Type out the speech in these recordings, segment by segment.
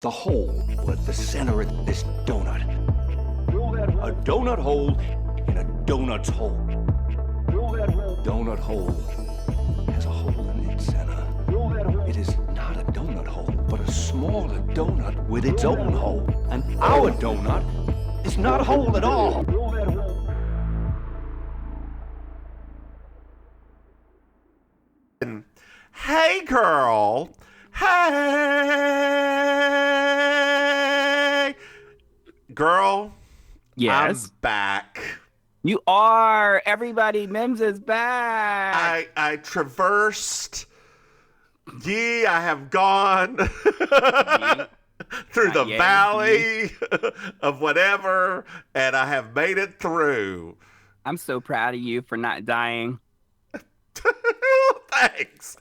The hole at the center of this donut. A donut hole in a donut's hole. Donut hole has a hole in its center. It is not a donut hole, but a smaller donut with its own hole. And our donut is not a hole at all. Hey, girl. Hey. Girl. Yes. I'm back. You are. Everybody, Mims is back. I traversed. I have gone through the valley of whatever, and I have made it through. I'm so proud of you for not dying. Thanks.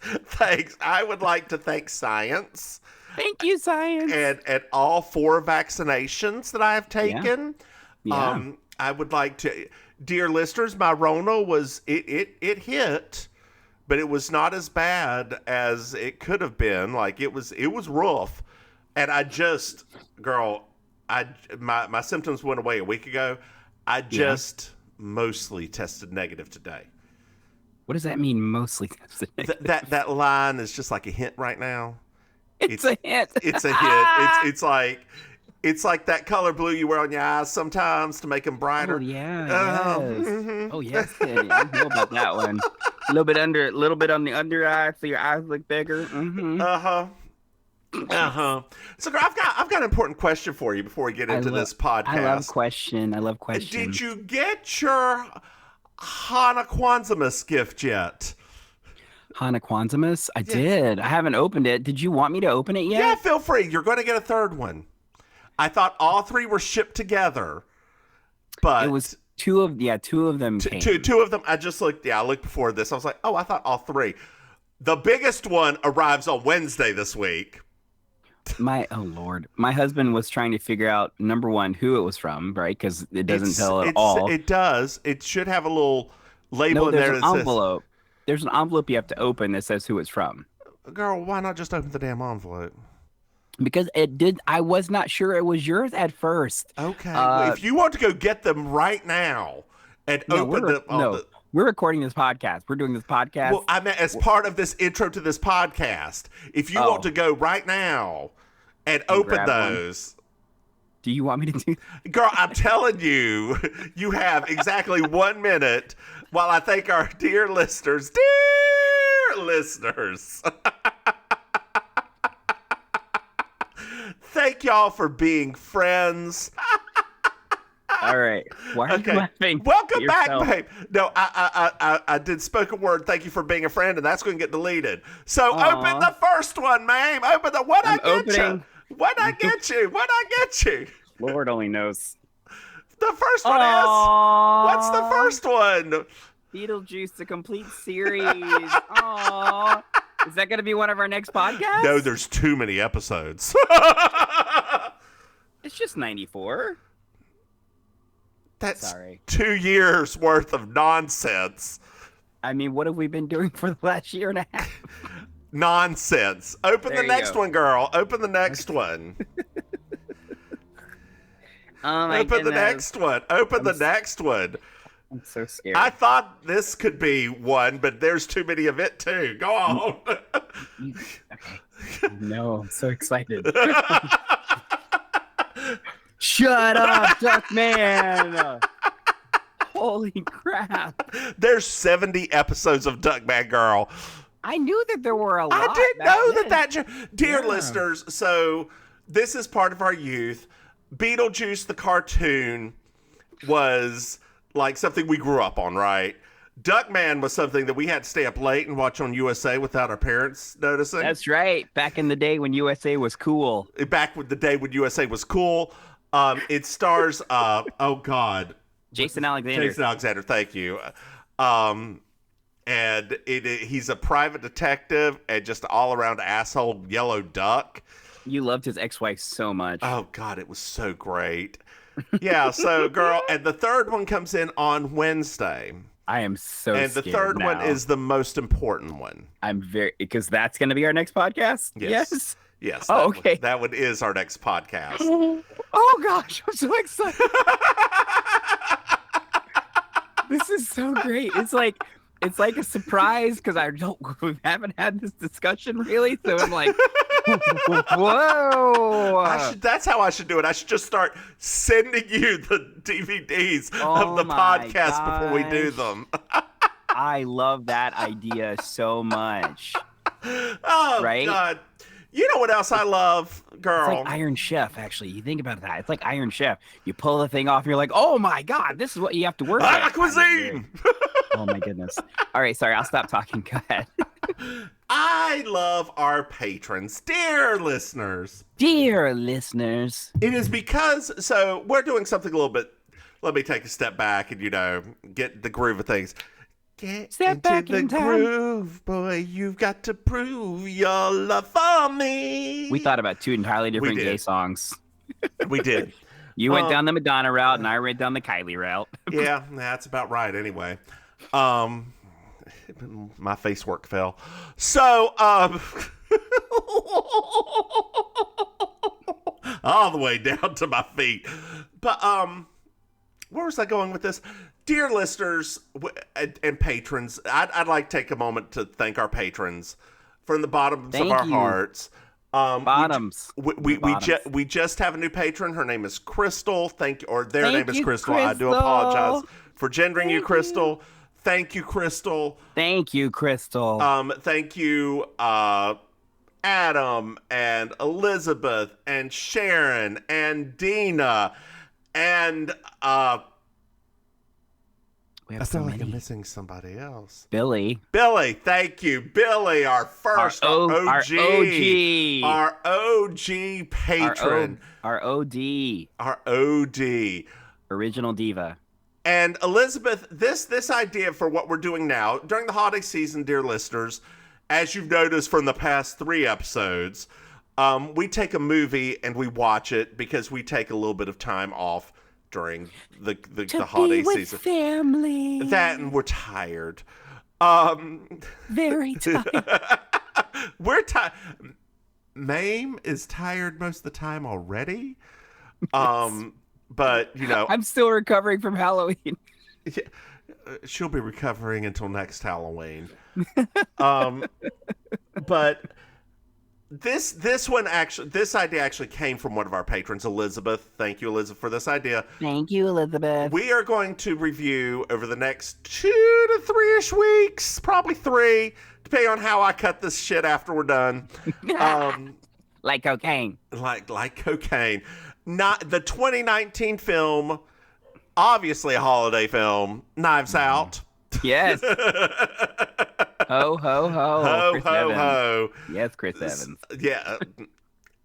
I would like to thank science. Thank you, science. And all 4 vaccinations that I have taken. Yeah. I would like to, dear listeners, my Rona was, it hit, but it was not as bad as it could have been. Like it was rough. And I just, girl, my symptoms went away a week ago. I just mostly tested negative today. What does that mean, mostly? That line is just like a hint right now. It's a hint. It's a hint. It's like that color blue you wear on your eyes sometimes to make them brighter. Oh yeah. Yes. Mm-hmm. Oh yes. I know about that one. A little bit on the under eye, so your eyes look bigger. Mm-hmm. So, girl, I've got an important question for you before we get into this podcast. I love questions. Did you get your Hana Kwanzaa gift yet? Hana Kwanzaa? I did. I haven't opened it. Did you want me to open it yet? Yeah, feel free. You're going to get a third one. I thought all 3 were shipped together, but it was two of them came. Two of them. I just looked. Yeah, I looked before this. I was like, oh, I thought all 3. The biggest one arrives on Wednesday this week. Oh Lord, my husband was trying to figure out, number one, who it was from, right? Because it doesn't tell at all. It does. It should have a little label in there. There's an envelope. There's an envelope you have to open that says who it's from. Girl, why not just open the damn envelope? Because it did. I was not sure it was yours at first. Okay. Well, if you want to go get them right now and open them. We're recording this podcast. We're doing this podcast. Well, I meant as part of this intro to this podcast. If you want to go right now and open those. One. Do you want me to do that? Girl, I'm telling you, you have exactly 1 minute while I thank our dear listeners. Dear listeners. Thank y'all for being friends. All right. Why are you laughing? Welcome back, babe. No, I did spoken word. Thank you for being a friend, and that's going to get deleted. So open the first one, Maim. Open the what I get you. What I get you. What I get you. Lord only knows. The first one is. What's the first one? Beetlejuice, the complete series. Aww. Is that going to be one of our next podcasts? No, there's too many episodes. It's just 94. That's 2 years worth of nonsense. I mean, what have we been doing for the last year and a half? Nonsense. Open the next one, girl. Open the next one. Open the next one. Open the next one. I'm so scared. I thought this could be one, but there's too many of it too. Go on. Okay. No, I'm so excited. Shut up, Duckman! Holy crap. There's 70 episodes of Duckman, girl. I knew that there were a lot. I didn't know that. Dear listeners, so this is part of our youth. Beetlejuice, the cartoon, was like something we grew up on, right? Duckman was something that we had to stay up late and watch on USA without our parents noticing. That's right. Back in the day when USA was cool. Back with the day when USA was cool. It stars, oh God. Jason Alexander, thank you. And he's a private detective and just all around asshole yellow duck. You loved his ex-wife so much. Oh God, it was so great. Yeah, so girl, and the third one comes in on Wednesday. I am so scared. And the third one is the most important one. I'm because that's going to be our next podcast? Yes. Yes. Oh, okay. That one is our next podcast. Oh gosh, I'm so excited. This is so great. It's like a surprise because we haven't had this discussion really. So I'm like, whoa. That's how I should do it. I should just start sending you the DVDs of the podcast before we do them. I love that idea so much. Oh, right? God. You know what else I love, girl? It's like Iron Chef, actually. You think about that. It's like Iron Chef. You pull the thing off, and you're like, oh my God, this is what you have to work with. La cuisine! Oh my goodness. All right, sorry, I'll stop talking. Go ahead. I love our patrons. Dear listeners. Dear listeners. It is because, so we're doing something a little bit, let me take a step back and, get the groove of things. Get Step back into the groove, boy. You've got to prove your love for me. We thought about two entirely different did. gay songs. We did. You went down the Madonna route, and I went down the Kylie route. Yeah, that's about right anyway. My face work fell. So, all the way down to my feet. But, where was I going with this? Dear listeners and patrons, I'd like to take a moment to thank our patrons from the bottoms of our hearts. Bottoms. We just have a new patron. Her name is Crystal. Their name is Crystal. I do Crystal. apologize for gendering you, Crystal. Thank you, Crystal. Thank you, Crystal. Thank you, Adam and Elizabeth and Sharon and Deana and we have I feel so like many. I'm missing somebody else. Billy, thank you. Billy, our first OG. Our OG patron. Our OD. Our OD. Original diva. And Elizabeth, this idea for what we're doing now, during the holiday season, dear listeners, as you've noticed from the past 3 episodes, we take a movie and we watch it because we take a little bit of time off during the holiday season. Family. That and we're tired. Very tired. We're tired. Maim is tired most of the time already. But I'm still recovering from Halloween. She'll be recovering until next Halloween. But this idea actually came from one of our patrons, Elizabeth. Thank you, Elizabeth, for this idea. Thank you, Elizabeth. We are going to review over the next 2 to 3-ish weeks, probably 3, depending on how I cut this shit after we're done. Like cocaine. Like cocaine. Not the 2019 film, obviously a holiday film, Knives Out. Yes. Ho, ho, ho. Ho, Chris ho, Evans. ho. Yes, Chris Evans. Yeah.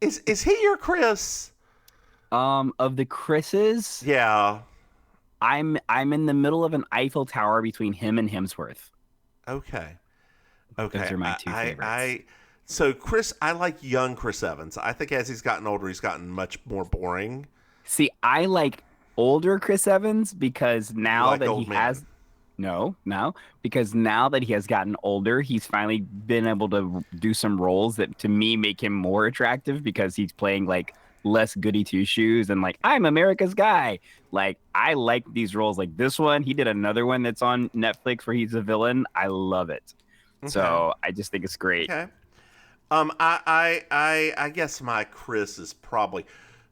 Is he your Chris? Of the Chris's, Yeah. I'm in the middle of an Eiffel Tower between him and Hemsworth. Okay. Those are my two favorites. So Chris, I like young Chris Evans. I think as he's gotten older, he's gotten much more boring. See, I like older Chris Evans because now that he has because now that he has gotten older, he's finally been able to do some roles that to me make him more attractive because he's playing like less goody two shoes and like I'm America's guy. Like I like these roles like this one. He did another one that's on Netflix where he's a villain. I love it. Okay. So I just think it's great. Okay. I guess my Chris is probably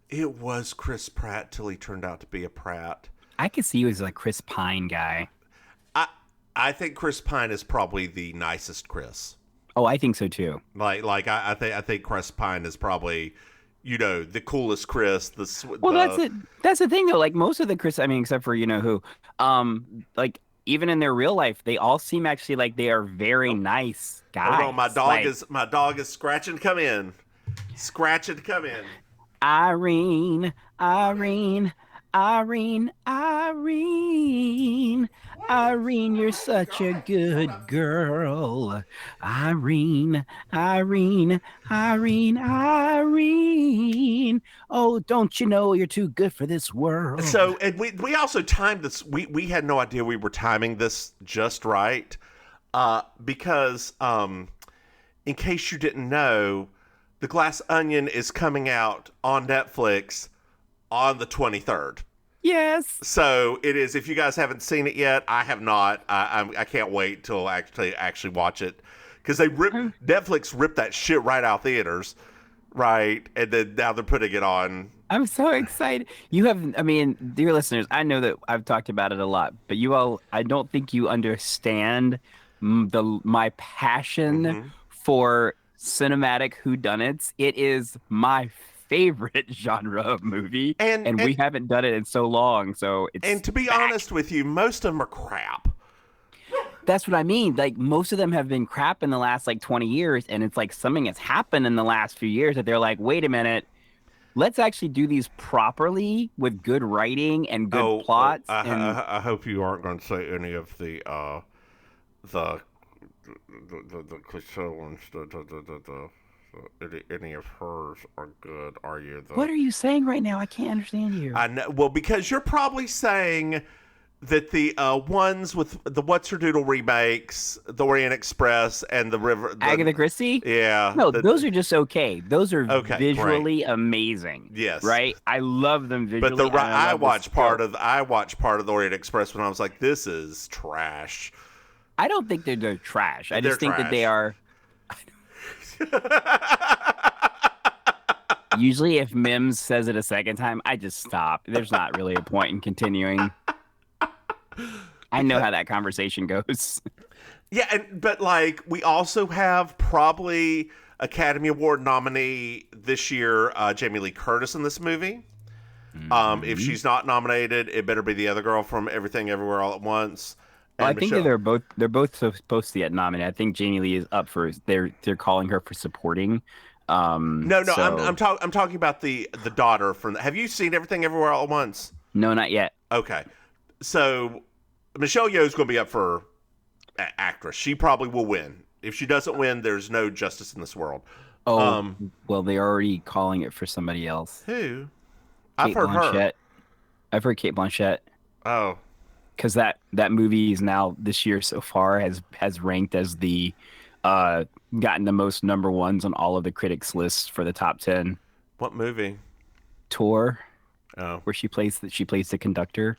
it was Chris Pratt till he turned out to be a Pratt. I could see you as like Chris Pine guy. I think Chris Pine is probably the nicest Chris. Oh, I think so too. I think Chris Pine is probably, the coolest Chris. That's the thing though. Like most of the Chris, I mean, except for who, like even in their real life, they all seem actually like they are very nice guys. Hold on, my dog is scratching to come in. Scratching to come in. Irene. Irene, you're such a good girl. Irene. Oh, don't you know you're too good for this world? So, and we also timed this. We had no idea we were timing this just right, because in case you didn't know, The Glass Onion is coming out on Netflix on the 23rd. Yes. So it is. If you guys haven't seen it yet, I have not. I can't wait till actually watch it, because Netflix ripped that shit right out theaters, right? And then now they're putting it on. I'm so excited. Dear listeners, I know that I've talked about it a lot, but you all, I don't think you understand my passion for cinematic whodunits. It is my favorite genre of movie, and we haven't done it in so long. So it's and to be honest with you, most of them are crap. That's what I mean. Like, most of them have been crap in the last 20 years, and it's like something has happened in the last few years that they're like, wait a minute, let's actually do these properly with good writing and good plots. I hope you aren't going to say any of the cliche ones. Any of hers are good, are you? What are you saying right now? I can't understand you. I know. Well, because you're probably saying that the ones with the What's Her Doodle remakes, the Orient Express, and the River... Agatha Christie? Yeah. No, those are just okay. Those are visually great. Amazing. Yes. Right? I love them visually. But I watched part of the Orient Express when I was like, this is trash. I don't think they're trash. I They're just think trash. that they are... Usually if Mims says it a second time, I just stop. There's not really a point in continuing. I know how that conversation goes. Yeah, but we also have probably Academy Award nominee this year, Jamie Lee Curtis in this movie. If she's not nominated, it better be the other girl from Everything Everywhere All at Once. Well, I think that they're both supposed to get nominated. I think Jamie Lee is up for. They're calling her for supporting. No, I'm talking about the daughter from. Have you seen Everything Everywhere All at Once? No, not yet. Okay, so Michelle Yeoh's going to be up for actress. She probably will win. If she doesn't win, there's no justice in this world. Oh, well, they're already calling it for somebody else. Who? I've heard her. I've heard Cate Blanchett. Oh. Because that movie is now this year so far has ranked as the gotten the most number ones on all of the critics lists for the top 10. What movie? Tour. Oh, where she plays the conductor.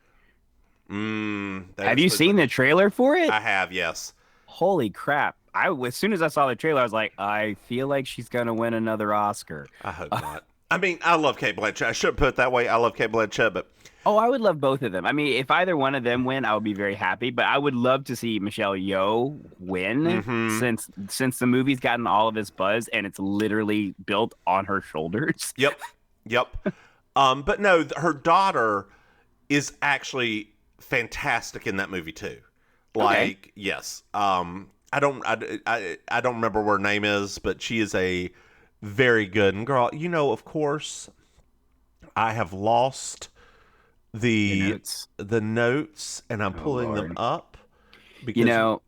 Have you seen the trailer for it? I have, yes. Holy crap! As soon as I saw the trailer, I was like, I feel like she's gonna win another Oscar. I hope not. I mean, I love Cate Blanchett. I shouldn't put it that way. I love Cate Blanchett, but... Oh, I would love both of them. I mean, if either one of them win, I would be very happy. But I would love to see Michelle Yeoh win, since the movie's gotten all of this buzz and it's literally built on her shoulders. Yep. But no, her daughter is actually fantastic in that movie too. Yes. I don't remember what her name is, but she is a very good. And girl, of course, I have lost the notes, and I'm pulling them up. Because,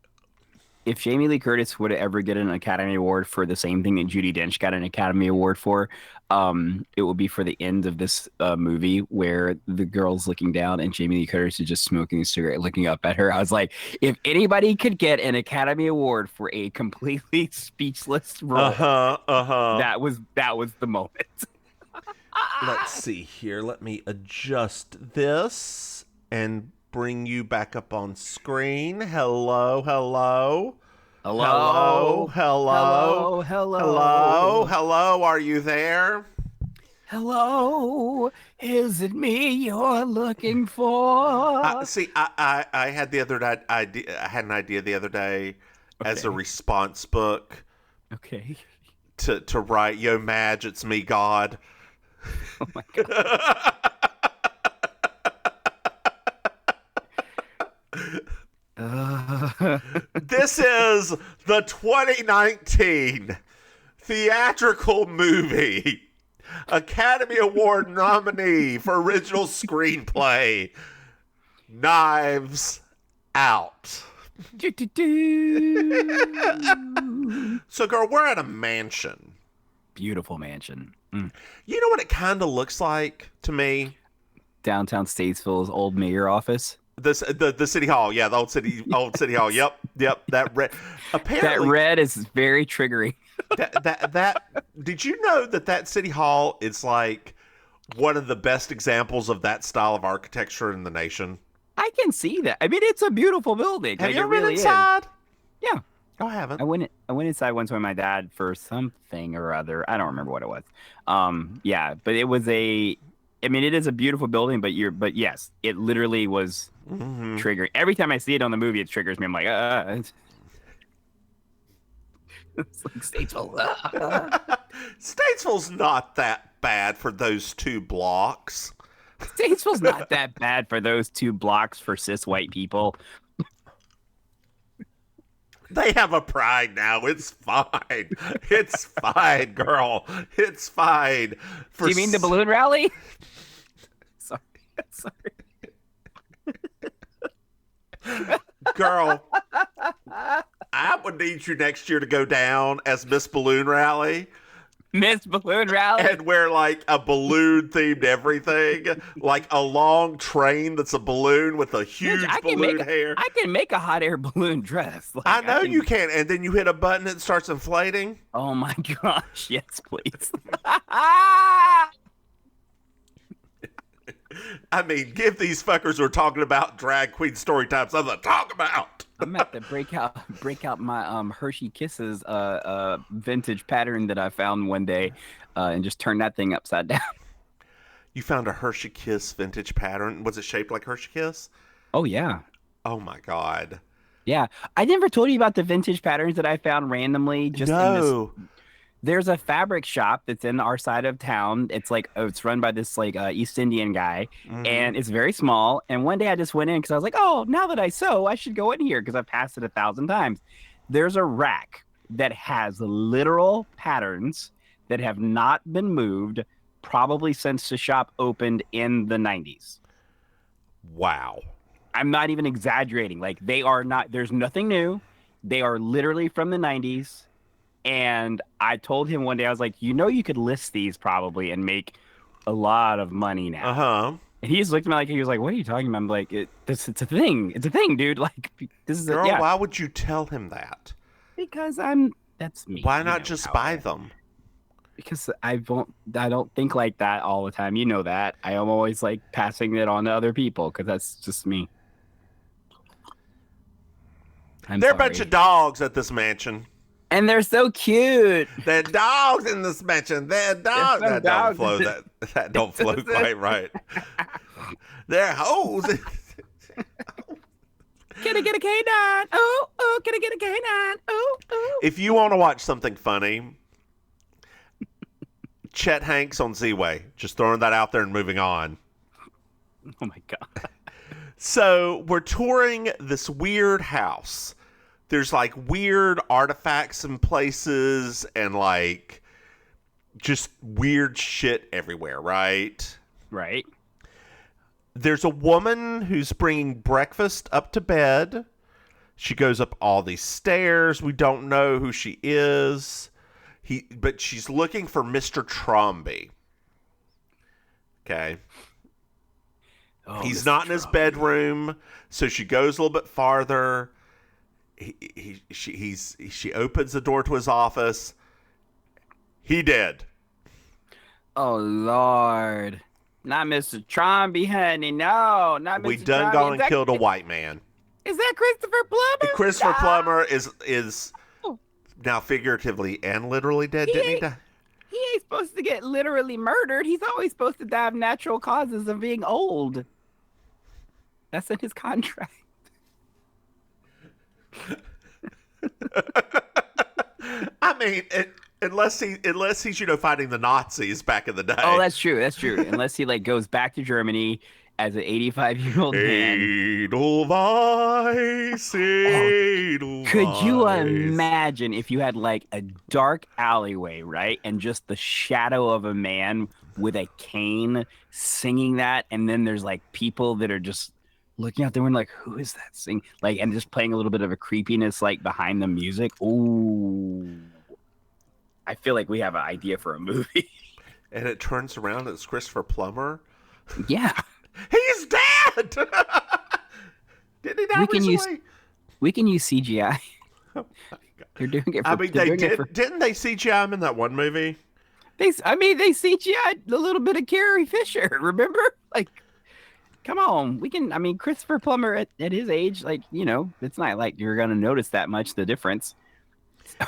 if Jamie Lee Curtis would ever get an Academy Award for the same thing that Judi Dench got an Academy Award for, it would be for the end of this movie where the girl's looking down and Jamie Lee Curtis is just smoking a cigarette, looking up at her. I was like, if anybody could get an Academy Award for a completely speechless role, that was the moment. Let's see here. Let me adjust this and bring you back up on screen. Hello. Are you there? Hello. Is it me you're looking for? I had the other idea. I had an idea the other day as a response book. Okay. To write, "Yo, Madge, it's me, God." Oh my God. This is the 2019 theatrical movie Academy Award nominee for original screenplay, Knives Out. So, girl, we're at a mansion. Beautiful mansion. You know what it kind of looks like to me? Downtown Statesville's old mayor office. The city hall, the old city hall. Yep. That red. Apparently, that red is very triggering. That did you know that City Hall is like one of the best examples of that style of architecture in the nation? I can see that. I mean, it's a beautiful building. Have like, you ever it really been inside? Is. Yeah. Oh, I haven't. I went inside once with my dad for something or other. I don't remember what it was. Yeah, but it was it is a beautiful building, but yes, it literally was triggering. Every time I see it on the movie, it triggers me. I'm like, it's like Statesville. Statesville's not that bad for those 2 blocks. Statesville's not that bad for those 2 blocks for cis white people. They have a pride now. It's fine. It's fine, girl. It's fine. Do you mean the balloon rally? Sorry. Girl, I would need you next year to go down as Miss Balloon Rally. Miss Balloon Rally? And wear like a balloon-themed everything. Like a long train that's a balloon with a huge balloon hair. I can make a hot air balloon dress. Like, I know you can. And then you hit a button and it starts inflating. Oh my gosh. Yes, please. I mean, give these fuckers who are talking about drag queen story time something to talk about. I'm at to break out my Hershey Kisses vintage pattern that I found one day and just turn that thing upside down. You found a Hershey Kiss vintage pattern. Was it shaped like Hershey Kiss? Oh yeah. Oh my God. Yeah. I never told you about the vintage patterns that I found randomly just in this. There's a fabric shop that's in our side of town. It's like it's run by this like East Indian guy, and it's very small. And one day I just went in because I was like, oh, now that I sew, I should go in here because I've passed it 1,000 times. There's a rack that has literal patterns that have not been moved probably since the shop opened in the 90s. Wow. I'm not even exaggerating. Like they are not. There's nothing new. They are literally from the 90s. And I told him one day, I was like, you could list these probably and make a lot of money now. Uh-huh. And he just looked at me like, he was like, what are you talking about? I'm like, it's a thing. It's a thing, dude. Like, this is Girl, why would you tell him that? Because that's me. Why not just buy them? Because I don't think like that all the time. You know that. I am always like passing it on to other people because that's just me. They're a bunch of dogs at this mansion. And they're so cute. They're dogs in this mansion. They're dogs. That don't flow. That don't flow quite right. They're hoes. Can I get a canine? Oh, can I get a canine? Oh. If you want to watch something funny, Chet Hanks on Z-Way. Just throwing that out there and moving on. Oh my God. So we're touring this weird house. There's like weird artifacts in places and like just weird shit everywhere, right? Right. There's a woman who's bringing breakfast up to bed. She goes up all these stairs. We don't know who she is. But she's looking for Mr. Thrombeys. Okay. Oh, he's Mr. not in his bedroom, so she goes a little bit farther. She opens the door to his office. He dead. Oh Lord, not Mr. Thrombeys, honey. No, not Mr. We done gone and killed a white man. Is that Christopher Plummer? Christopher Plummer is now figuratively and literally dead. Didn't he die? He ain't supposed to get literally murdered. He's always supposed to die of natural causes of being old. That's in his contract. I mean, unless he's fighting the Nazis back in the day. Oh, that's true. Unless he like goes back to Germany as an 85-year-old man. Edelweiss, Edelweiss. Could you imagine if you had like a dark alleyway, right, and just the shadow of a man with a cane singing that, and then there's like people that are just looking out the window like, who is that singing? Like, and just playing a little bit of a creepiness like behind the music. Ooh. I feel like we have an idea for a movie. And it turns around, it's Christopher Plummer. Yeah. He's dead! Didn't he die recently? We can use CGI. Oh my God. They're doing it. For, I mean, didn't they CGI him in that one movie? They CGI'd a little bit of Carrie Fisher. Remember? Like, come on, we can. I mean, Christopher Plummer at his age, like, it's not like you're gonna notice that much the difference.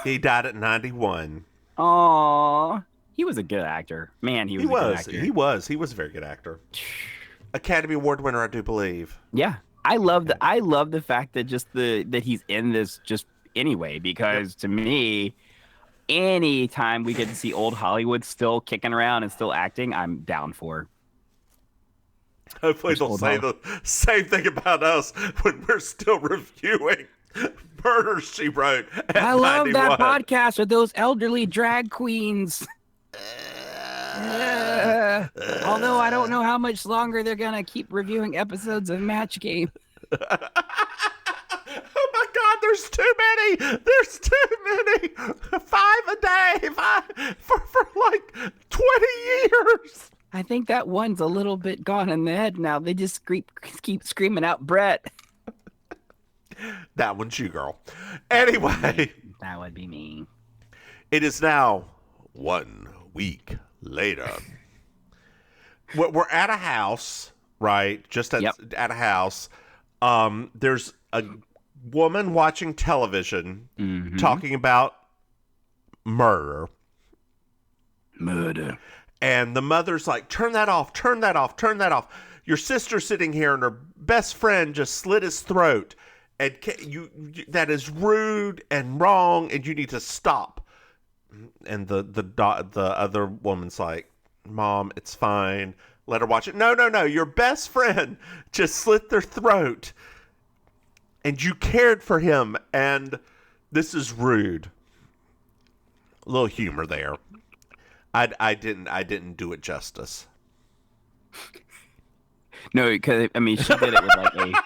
He died at 91. Aw, he was a good actor. Man, he was a good actor. He was a very good actor. Academy Award winner, I do believe. Yeah, I love the fact that that he's in this just anyway, because to me, anytime we get to see old Hollywood still kicking around and still acting, I'm down for. Hopefully they'll say the same thing about us when we're still reviewing Murder, She Wrote. I love 91. That podcast with those elderly drag queens. Although I don't know how much longer they're going to keep reviewing episodes of Match Game. Oh my God, there's too many. There's too many. 5 a day for like 20 years. I think that one's a little bit gone in the head now. They just keep screaming out Brett. That one's you, girl. Anyway. That would be me. It is now 1 week later. We're at a house, right? Just at a house. There's a woman watching television talking about murder. And the mother's like, turn that off, turn that off, turn that off. Your sister's sitting here and her best friend just slit his throat. And that is rude and wrong, and you need to stop. And the other woman's like, Mom, it's fine. Let her watch it. No. Your best friend just slit their throat. And you cared for him. And this is rude. A little humor there. I didn't do it justice. No, because I mean, she did it with like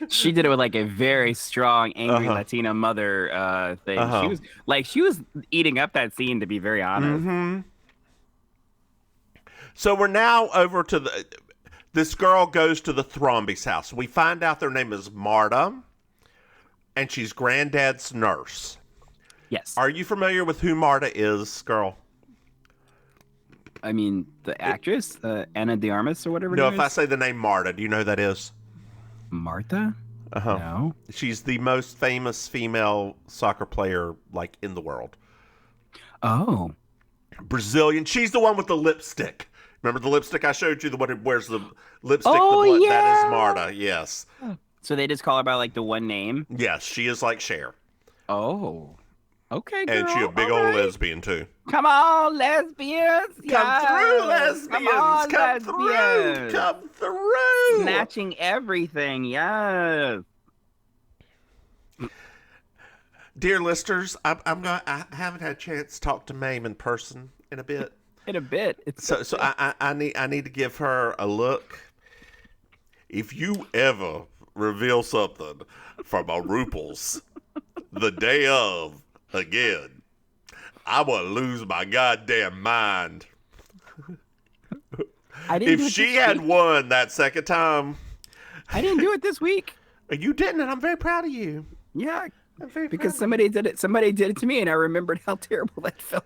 she did it with like a very strong, angry Latina mother thing. She was eating up that scene, to be very honest. So we're now over to this girl goes to the Thrombeys house. We find out their name is Marta, and she's Granddad's nurse. Yes. Are you familiar with who Marta is, girl? I mean, the actress, Ana de Armas or whatever. No, if I say the name Marta, do you know who that is? Martha? No. She's the most famous female soccer player, like, in the world. Oh. Brazilian. She's the one with the lipstick. Remember the lipstick I showed you? The one who wears the lipstick? Oh, yeah. That is Marta, yes. So they just call her by, like, the one name? Yes, she is like Cher. Oh. Okay, girl. And she a big old lesbian, too. Come on, lesbians. Come through, lesbians. Come through. Come through. Snatching everything, yes. Dear listeners, I haven't had a chance to talk to Maim in person in a bit. So I need to give her a look. If you ever reveal something from a Ruples the day of again, I want to lose my goddamn mind. If she had won that second time. I didn't do it this week. You didn't, and I'm very proud of you. Yeah, because somebody did it. Somebody did it to me, and I remembered how terrible that felt.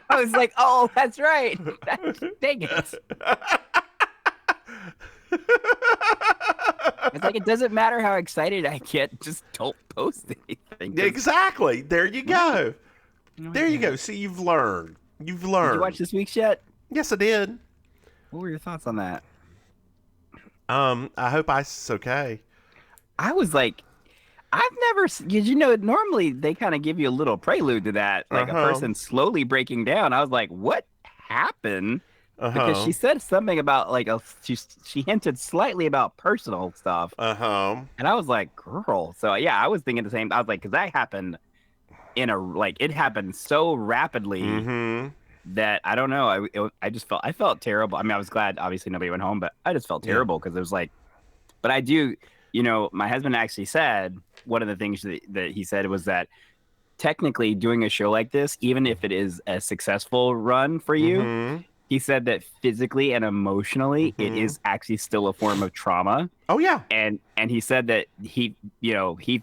I was like, "Oh, that's right. Dang it!" It's like, it doesn't matter how excited I get, just don't post anything. Exactly. There you go. There you go. See, you've learned. Did you watch this week's yet? Yes, I did. What were your thoughts on that? I hope Ice is okay. I was like, I've never, because normally they kind of give you a little prelude to that, like a person slowly breaking down. I was like, what happened? Because she said something about like she hinted slightly about personal stuff. And I was like, girl. So yeah, I was thinking the same. I was like, because that happened it happened so rapidly that I don't know. I felt terrible. I mean, I was glad obviously nobody went home, but I just felt terrible because it was like, but I do, my husband actually said one of the things that he said was that technically doing a show like this, even if it is a successful run for you, he said that physically and emotionally, it is actually still a form of trauma. Oh yeah. And he said that he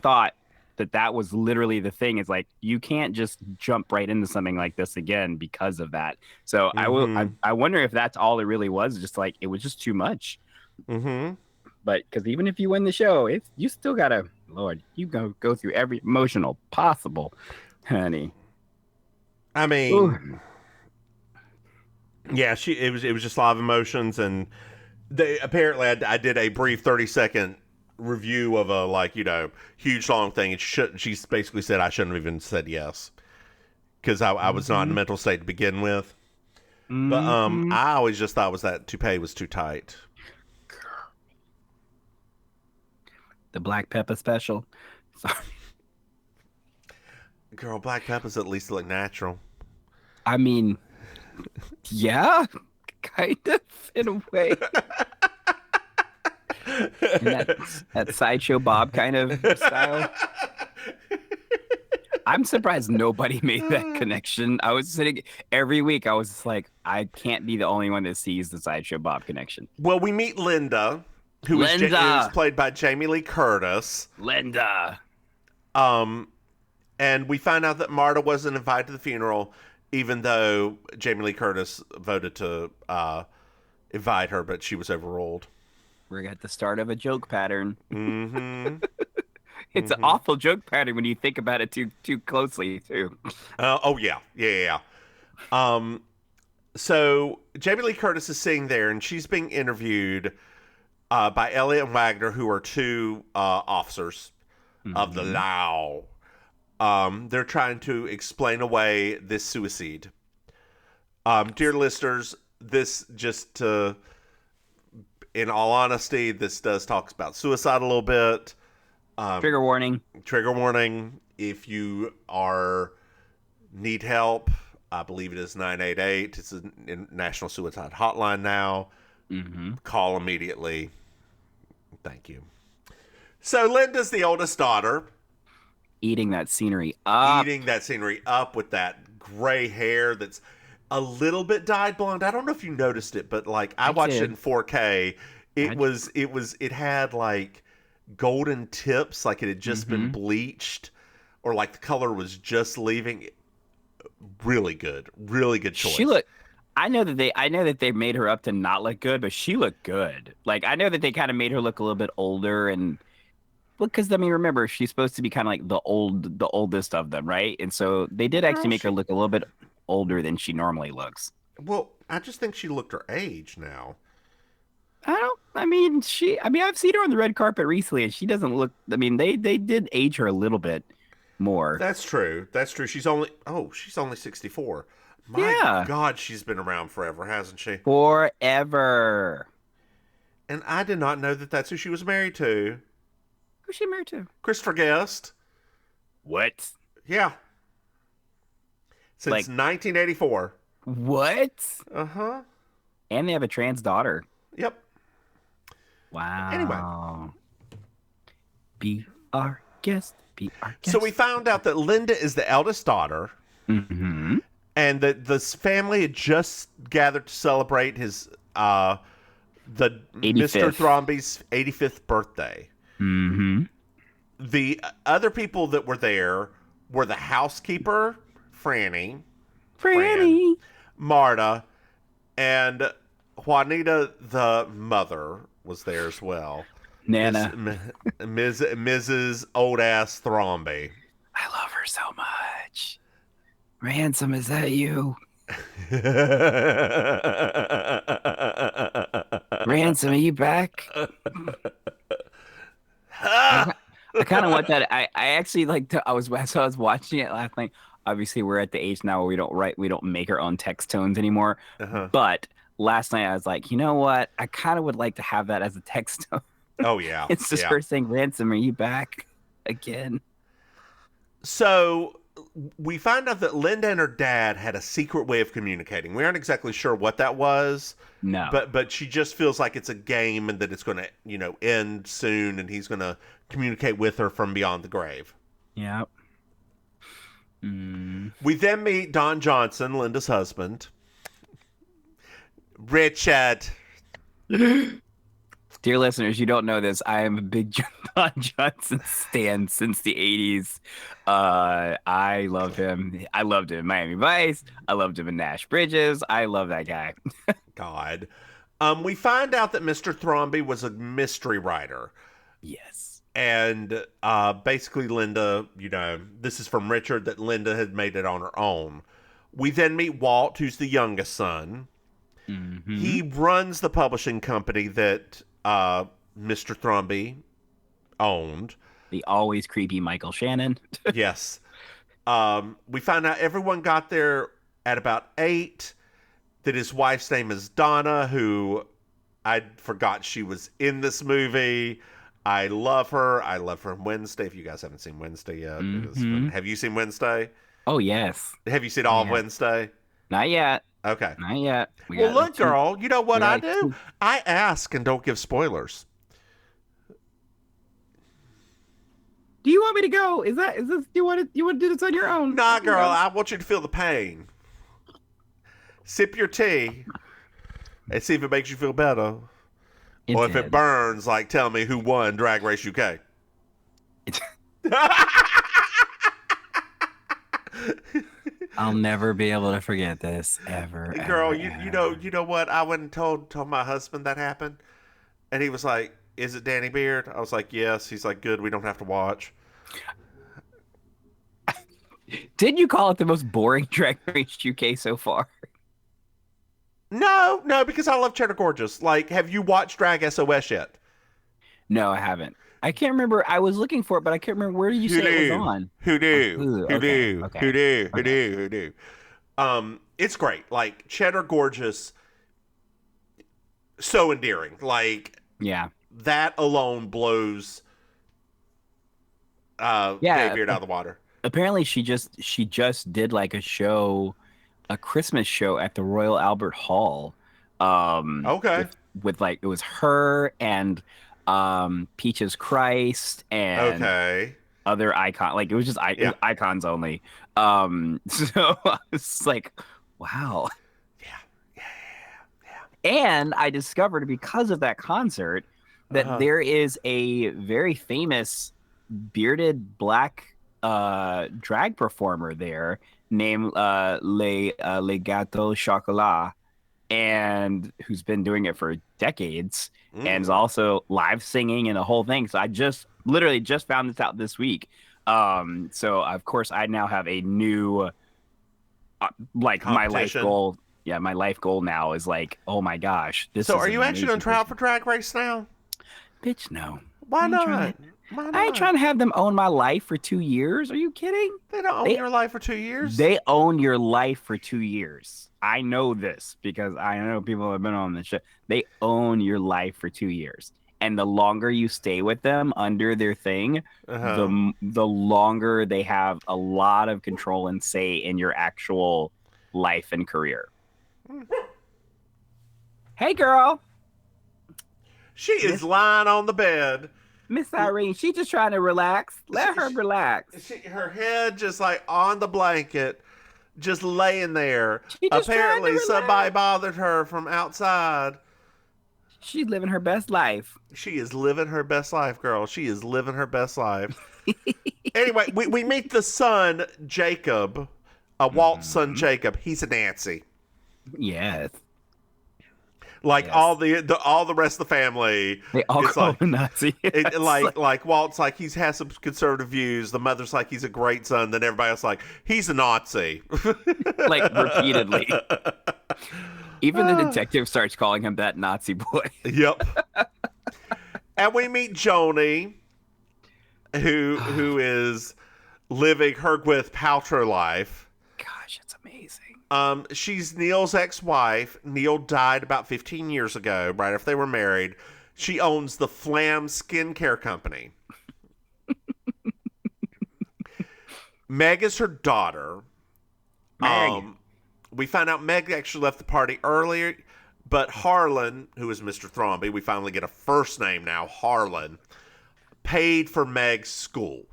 thought that was literally the thing. Is like, you can't just jump right into something like this again because of that. So I wonder if that's all it really was. Just like, it was just too much. But because even if you win the show, you still gotta, Lord, you go through every emotional possible, honey. I mean, ooh. Yeah, it was just a lot of emotions, and apparently I did a brief 30-second review of a huge long thing, and she basically said I shouldn't have even said yes because I was not in a mental state to begin with. But I always just thought that toupee was too tight. The black pepper special. Sorry. Girl, black peppers at least look natural. I mean, yeah, kind of in a way. that Sideshow Bob kind of style. I'm surprised nobody made that connection. I was sitting every week. I was just like, I can't be the only one that sees the Sideshow Bob connection. Well, we meet Linda, who is played by Jamie Lee Curtis. Linda. And we find out that Marta wasn't invited to the funeral, even though Jamie Lee Curtis voted to invite her, but she was overruled. We're at the start of a joke pattern. It's an awful joke pattern when you think about it too closely, too. Oh, yeah. So Jamie Lee Curtis is sitting there, and she's being interviewed by Elliot and Wagner, who are two officers of the law. They're trying to explain away this suicide. Dear listeners, this just in all honesty, this does talk about suicide a little bit. Trigger warning. Trigger warning. If you need help, I believe it is 988. It's a national suicide hotline now. Call immediately. Thank you. So Linda's the oldest daughter. Eating that scenery up. With that gray hair that's a little bit dyed blonde. I don't know if you noticed it, but I watched it in 4K. It had golden tips, like it had just been bleached, or the color was just leaving. Really good choice. I know that they made her up to not look good, but she looked good. I know that they kind of made her look a little bit older, and because remember, she's supposed to be kind of the oldest of them, right? And so they did actually make her look a little bit older than she normally looks. Well, I just think she looked her age now. I've seen her on the red carpet recently, and she doesn't look. They did age her a little bit more. That's true. She's only 64. My God, she's been around forever, hasn't she? Forever. And I did not know that that's who she was married to. Who's she married to? Christopher Guest. What? Yeah. Since 1984. What? Uh-huh. And they have a trans daughter. Yep. Wow. Anyway. Be our guest. So we found out that Linda is the eldest daughter. And that this family had just gathered to celebrate his the 85th. Mr. Thrombeys' 85th birthday. The other people that were there were the housekeeper, Franny, Marta, and Juanita, the mother, was there as well. Nana. Mrs. Old Ass Thrombey. I love her so much. Ransom, is that you? Ransom, are you back? I kind of want that. I actually I was watching it last night. Obviously, we're at the age now where we don't make our own text tones anymore. But last night I was like, you know what? I kind of would like to have that as a text tone. Oh yeah, it's just her saying, "Ransom, are you back again?" So we find out that Linda and her dad had a secret way of communicating. We aren't exactly sure what that was. No. But she just feels like it's a game and that it's going to, end soon, and he's going to communicate with her from beyond the grave. Yeah. We then meet Don Johnson, Linda's husband. Richard. Dear listeners, you don't know this. I am a big Don Johnson stan since the 80s. I love him. I loved him in Miami Vice. I loved him in Nash Bridges. I love that guy. God. We find out that Mr. Thromby was a mystery writer. Yes. And basically Linda, this is from Richard, that Linda had made it on her own. We then meet Walt, who's the youngest son. Mm-hmm. He runs the publishing company that Mr. Thromby owned. The always creepy Michael Shannon. Yes. We find out everyone got there at about 8, that his wife's name is Donna, who I forgot she was in this movie. I love her. I love her in Wednesday. If you guys haven't seen Wednesday yet, have you seen Wednesday? Oh, yes. Have you seen all of Wednesday? Not yet. Okay. Not yet. Well, look, girl, you know what I do? I ask and don't give spoilers. Do you want me to go? Is this, do you want to do this on your own? Nah, girl, I want you to feel the pain. Sip your tea and see if it makes you feel better. Or if it burns, like, tell me who won Drag Race UK. I'll never be able to forget this ever. Girl, ever. you know what? I went and told my husband that happened, and he was like, "Is it Danny Beard?" I was like, "Yes." He's like, "Good, we don't have to watch." Did you call it the most boring Drag Race UK so far? No, because I love Cheddar Gorgeous. Like, have you watched Drag SOS yet? No, I haven't. I can't remember. I was looking for it, but I can't remember. Where did you say it was on? Who do? It's great. Like, Cheddar Gorgeous, so endearing. Like, yeah, that alone blows Beard out of the water. Apparently, she just did like a Christmas show at the Royal Albert Hall. Okay. With like, it was her and Peaches Christ and other icon. Like, it was just it was icons only. So I was like, wow. Yeah. And I discovered, because of that concert, that there is a very famous bearded black drag performer there named Le Gâteau Chocolat, and who's been doing it for decades and is also live singing and the whole thing. So I literally just found this out this week. So of course I now have a new my life goal. Yeah, my life goal now is like, oh my gosh, this. So are you actually on trial for Drag Race now? Bitch, no. Why not? I ain't trying to have them own my life for 2 years. Are you kidding? They don't own your life for 2 years. They own your life for 2 years. I know this because I know people who have been on this show. They own your life for 2 years. And the longer you stay with them under their thing, the longer they have a lot of control and say in your actual life and career. Hey, girl. She is lying on the bed. Miss Irene, she just trying to relax. Let her relax. Her head just like on the blanket, just laying there. Just apparently somebody bothered her from outside. She's living her best life. She is living her best life, girl. She is living her best life. Anyway, we meet the son, Jacob, Walt's son, Jacob. He's a Nancy. Yes. Like all the rest of the family, they all call him Nazi. Yes. Like Walt's like he has some conservative views. The mother's like he's a great son. Then everybody else like he's a Nazi, like repeatedly. Even the detective starts calling him that Nazi boy. Yep. And we meet Joni, who is living her Gwyneth Paltrow life. Gosh, it's amazing. She's Neil's ex-wife. Neil died about 15 years ago, right after they were married. She owns the Flam skincare company. Meg is her daughter. Meg. We find out Meg actually left the party earlier, but Harlan, who is Mr. Thromby, we finally get a first name now, Harlan, paid for Meg's school.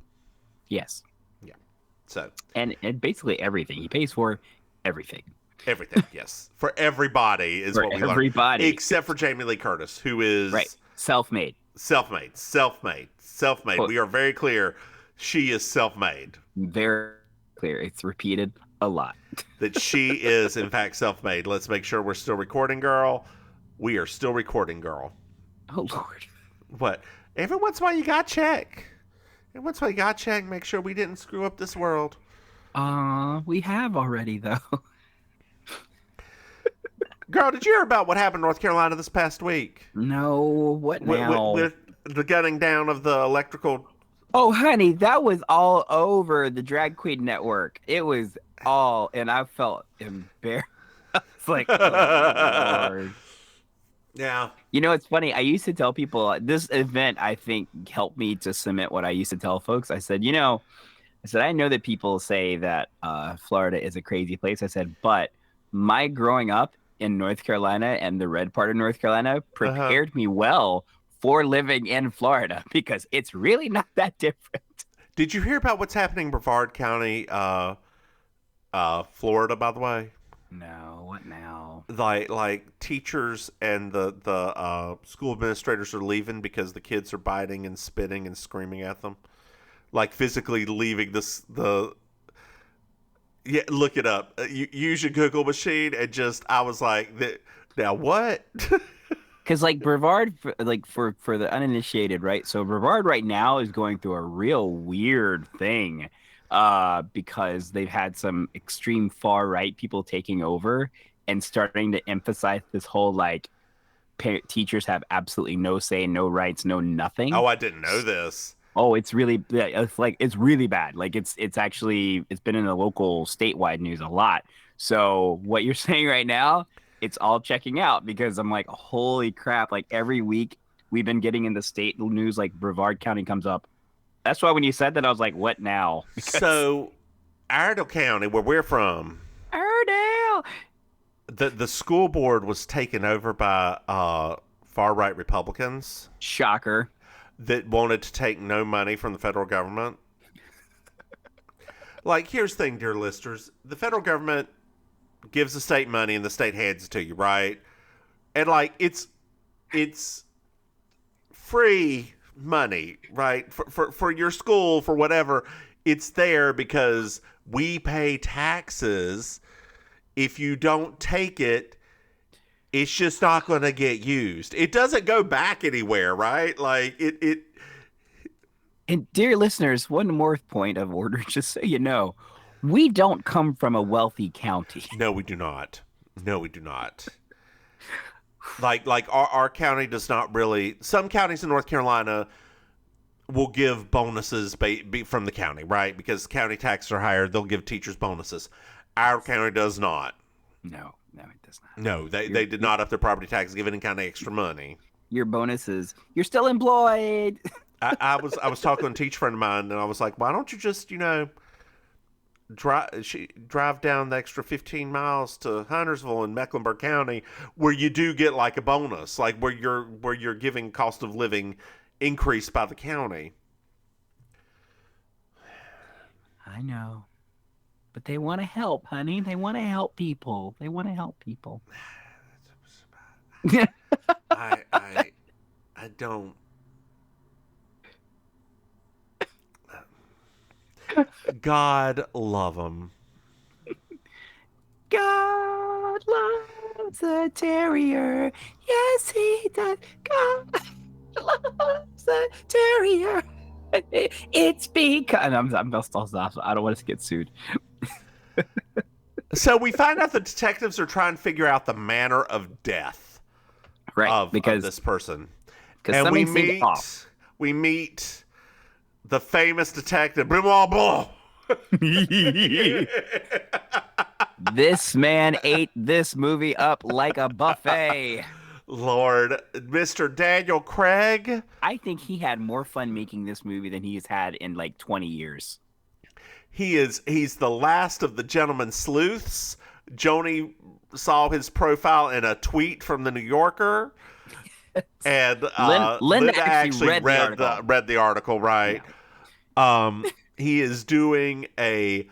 Yes. Yeah. So. And basically everything. He pays for everything. Everything, yes. For everybody is For what we everybody. learned. Except for Jamie Lee Curtis, who is... Right. Self-made. Self-made. Quote. We are very clear. She is self-made. Very clear. It's repeated a lot. That she is, in fact, self-made. Let's make sure we're still recording, girl. We are still recording, girl. Oh, Lord. What? Every once in a while, you got to check. Every once in a while, you got to check. Make sure we didn't screw up this world. We have already, though. Girl, did you hear about what happened in North Carolina this past week? No, what now? With the gunning down of the electrical... Oh, honey, that was all over the Drag Queen Network. It was all, and I felt embarrassed. It's like, oh, Lord. Yeah. You know, it's funny. I used to tell people, this event, I think, helped me to cement what I used to tell folks. I said, I know that people say that Florida is a crazy place. I said, but my growing up in North Carolina and the red part of North Carolina prepared me well for living in Florida because it's really not that different. Did you hear about what's happening in Brevard County, Florida, by the way? No, what now? Like teachers and the school administrators are leaving because the kids are biting and spitting and screaming at them. Like physically leaving yeah, look it up. You use your Google machine and I was like, now what? Because like Brevard, like for the uninitiated, right? So Brevard right now is going through a real weird thing because they've had some extreme far right people taking over and starting to emphasize this whole like teachers have absolutely no say, no rights, no nothing. Oh, I didn't know this. Oh, it's really really bad. Like it's been in the local statewide news a lot. So what you're saying right now, it's all checking out because I'm like, holy crap. Like every week we've been getting in the state news, like Brevard County comes up. That's why when you said that, I was like, what now? Because... So Iredell County, where we're from, Iredell, the school board was taken over by far right Republicans. Shocker. That wanted to take no money from the federal government. Like, here's the thing, dear listeners. The federal government gives the state money and the state hands it to you, right? And, like, it's free money, right? For your school, for whatever. It's there because we pay taxes. If you don't take it, it's just not going to get used. It doesn't go back anywhere, right? Like it. And dear listeners, one more point of order, just so you know, we don't come from a wealthy county. No, we do not. No, we do not. Like our county does not really. Some counties in North Carolina will give bonuses from the county, right? Because county taxes are higher, they'll give teachers bonuses. Our county does not. No, it does not. No, they did not up their property taxes, give any kind of extra money. Your bonuses, you're still employed. I was talking to a teacher friend of mine, and I was like, why don't you just, drive down the extra 15 miles to Huntersville in Mecklenburg County, where you do get like a bonus, like where you're giving cost of living increased by the county. I know. But they want to help, honey. They want to help people. I don't. God love them. God loves a terrier. Yes, he does. God loves a terrier. It's because I'm still off. I don't want to get sued. So we find out the detectives are trying to figure out the manner of death, right? Of this person, and we meet the famous detective. This man ate this movie up like a buffet. Lord, Mr. Daniel Craig. I think he had more fun making this movie than he's had in like 20 years. He's the last of the gentleman sleuths. Joni saw his profile in a tweet from the New Yorker. And Linda actually read the article, right? Yeah. He is doing a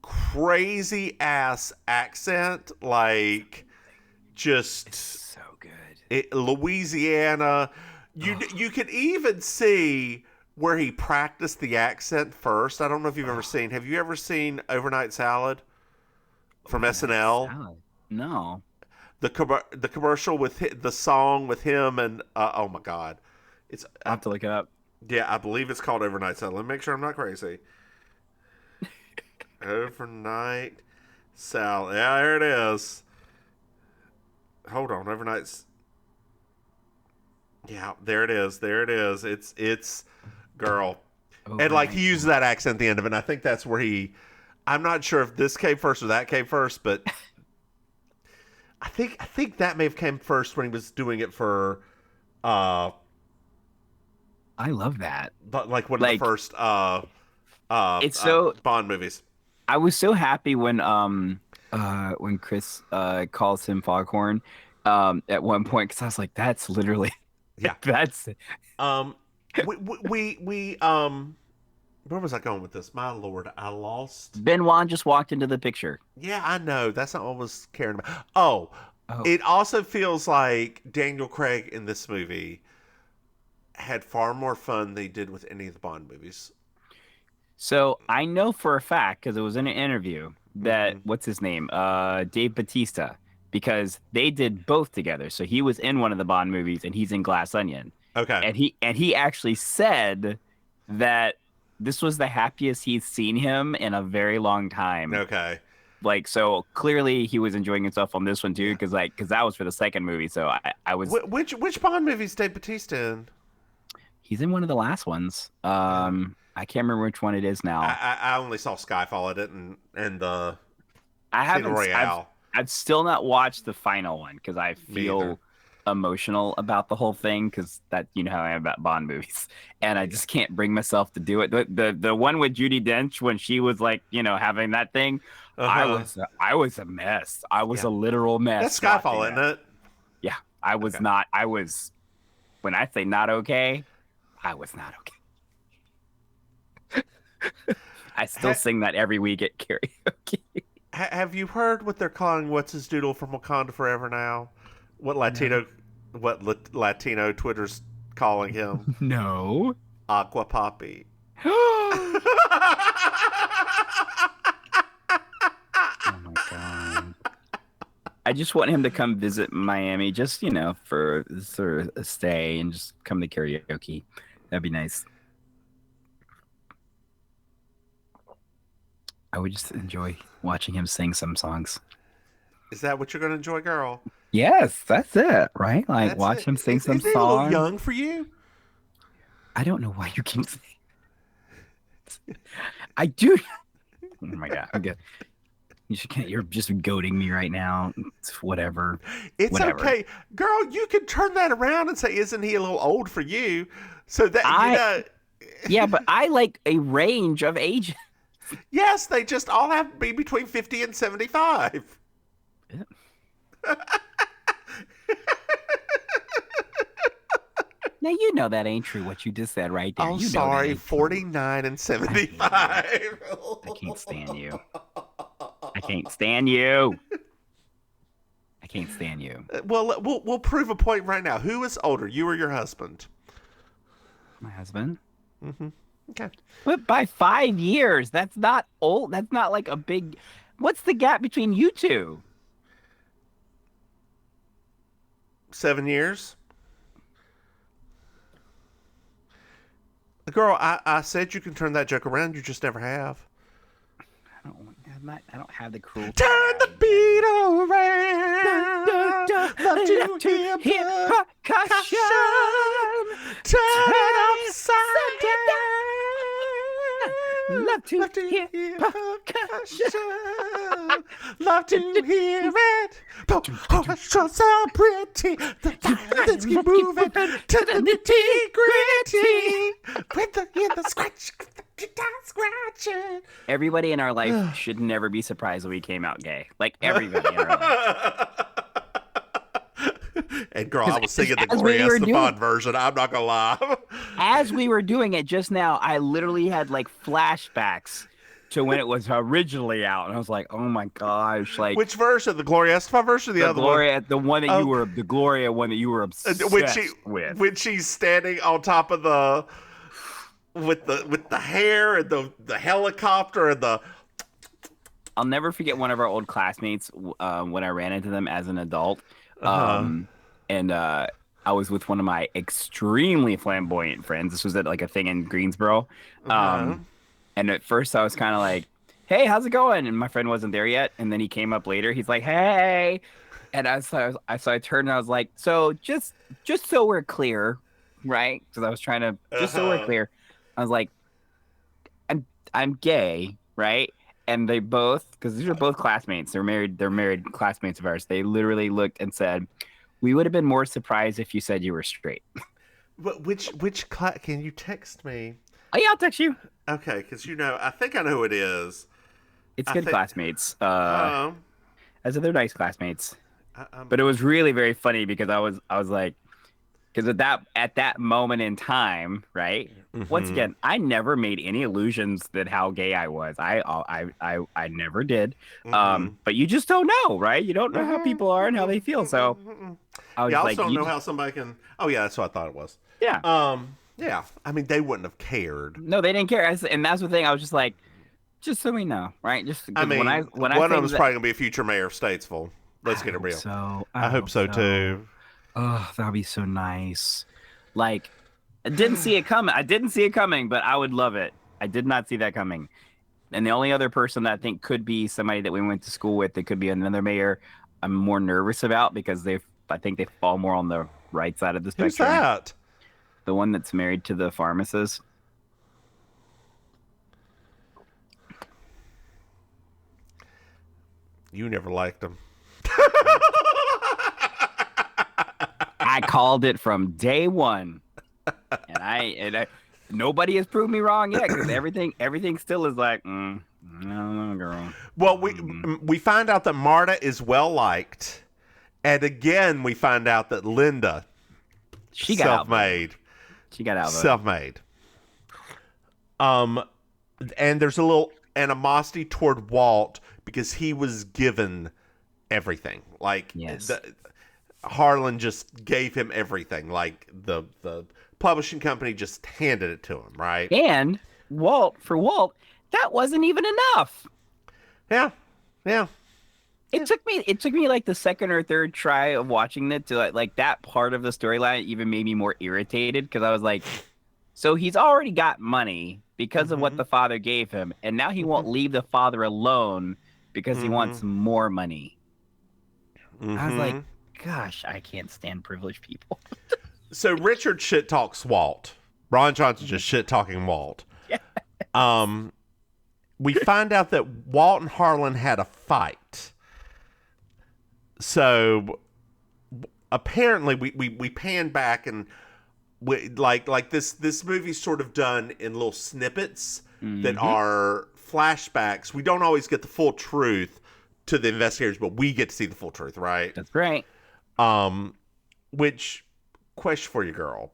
crazy ass accent, like just so good. Louisiana. You can even see where he practiced the accent first. I don't know if you've ever seen. Have you ever seen Overnight Salad from SNL? Salad. No. The commercial with the song with him and oh my god, I'll have to look it up. Yeah, I believe it's called Overnight Salad. Let me make sure I'm not crazy. Overnight Salad. Yeah, there it is. Hold on, Yeah, there it is. There it is. It's girl. And like he uses that accent at the end of it. And I think that's where I'm not sure if this came first or that came first, but I think that may have came first when he was doing it for I love that. But like one of the first it's so Bond movies. I was so happy when Chris calls him Foghorn at one point, because I was like, that's literally that's we where was I going with this? My lord, I lost. Benoit just walked into the picture. Yeah, I know. That's not what I was caring about. Oh, it also feels like Daniel Craig in this movie had far more fun than he did with any of the Bond movies. So I know for a fact, because it was in an interview, that what's his name? Dave Bautista, because they did both together. So he was in one of the Bond movies and he's in Glass Onion. Okay. And he actually said that this was the happiest he's seen him in a very long time. Okay. Like, so clearly he was enjoying himself on this one too, because that was for the second movie. So I was. Which Bond movie is Dave Bautista in? He's in one of the last ones. I can't remember which one it is now. I only saw Skyfall. I didn't, and I haven't. Royale. I've still not watched the final one because I feel emotional about the whole thing, because that, you know how I am about Bond movies, and I just can't bring myself to do it. The one with Judi Dench when she was like, you know, having that thing, I was a mess. I was a literal mess. That's Skyfall, isn't it? Yeah, I was not. I was. When I say not okay, I was not okay. I still sing that every week at karaoke. Have you heard what they're calling What's His Doodle from Wakanda Forever now? What Latino Twitter's calling him? No. Aqua Poppy. Oh my god. I just want him to come visit Miami, just, you know, for sort of a stay and just come to karaoke. That'd be nice. I would just enjoy watching him sing some songs. Is that what you're going to enjoy, girl? Yes, that's it, right? Like, watch him sing some songs. Is he a little young for you? I don't know why you keep saying. I do. Oh my god! I'm good. You're just goading me right now. It's whatever. It's okay, girl. You can turn that around and say, "Isn't he a little old for you?" So that you know. Yeah, but I like a range of ages. Yes, they just all have to be between 50 and 75. Yeah. Now, you know that ain't true, what you just said right there. Oh, sorry, 49 and 75. I can't stand you. I can't stand you. I can't stand you. Well, we'll prove a point right now. Who is older, you or your husband? My husband. Mm-hmm. Okay. But by 5 years, that's not old. That's not like a big... What's the gap between you two? 7 years. Girl, I said you can turn that joke around. You just never have. I don't have the cruel. Turn the beat around. Love to hear percussion. Turn it upside down. Love to hear percussion. Love to hear it. So pretty. The violins keep moving to the nitty gritty. With the scratch. Scratching. Everybody in our life should never be surprised when we came out gay. Like, everybody in our life. And girl, I was singing the Gloria Estefan version. I'm not gonna lie. As we were doing it just now, I literally had like flashbacks to when it was originally out, and I was like, oh my gosh, like Which version? The Gloria Estefan version or the other Gloria, one? the one that the Gloria one that you were obsessed with. When she's standing on top of the with the hair and the helicopter and the. I'll never forget one of our old classmates when I ran into them as an adult. And I was with one of my extremely flamboyant friends. This was at like a thing in Greensboro. And at first I was kind of like, hey, how's it going? And my friend wasn't there yet. And then he came up later. He's like, hey. And I turned and I was like, so just so we're clear, right? Because I was trying to, just so we're clear. I was like, I'm gay, right? And they both, because these are both classmates. They're married classmates of ours. They literally looked and said, we would have been more surprised if you said you were straight. But which class? Can you text me? Oh, yeah, I'll text you. Okay, because I think I know who it is. It's good classmates. As they're nice classmates. But it was really very funny because I was like, because at that moment in time, right? Once again, I never made any illusions that how gay I was. I never did. But you just don't know, right? You don't know how people are and how they feel. So I was also don't know how somebody can. Oh yeah, that's what I thought it was. Yeah. Yeah. I mean, they wouldn't have cared. No, they didn't care. And that's the thing. I was just like, just so we know, right? Just I mean, when one of them's probably gonna be a future mayor of Statesville. Let's get it real. So I hope so too. Oh, that'd be so nice. Like, I didn't see it coming, but I would love it. I did not see that coming. And the only other person that I think could be somebody that we went to school with that could be another mayor, I'm more nervous about because I think they fall more on the right side of the spectrum. Who's that? The one that's married to the pharmacist. You never liked him. I called it from day one, and I nobody has proved me wrong yet because everything still is like, no, girl. Well, we find out that Marta is well liked, and again we find out that Linda, she got self-made. She got out. Self-made. And there's a little animosity toward Walt because he was given everything. Like, yes. Harlan just gave him everything. Like, the publishing company just handed it to him, right? And Walt, that wasn't even enough. Yeah. It took me like the second or third try of watching it to like that part of the storyline even made me more irritated because I was like, so he's already got money because of what the father gave him, and now he won't leave the father alone because he wants more money. I was like, gosh, I can't stand privileged people. So Richard shit talks Walt. Ron Johnson just shit talking Walt. Yeah. We find out that Walt and Harlan had a fight. So apparently we pan back and like this movie's sort of done in little snippets that are flashbacks. We don't always get the full truth to the investigators, but we get to see the full truth, right? That's right. Which, question for you, girl.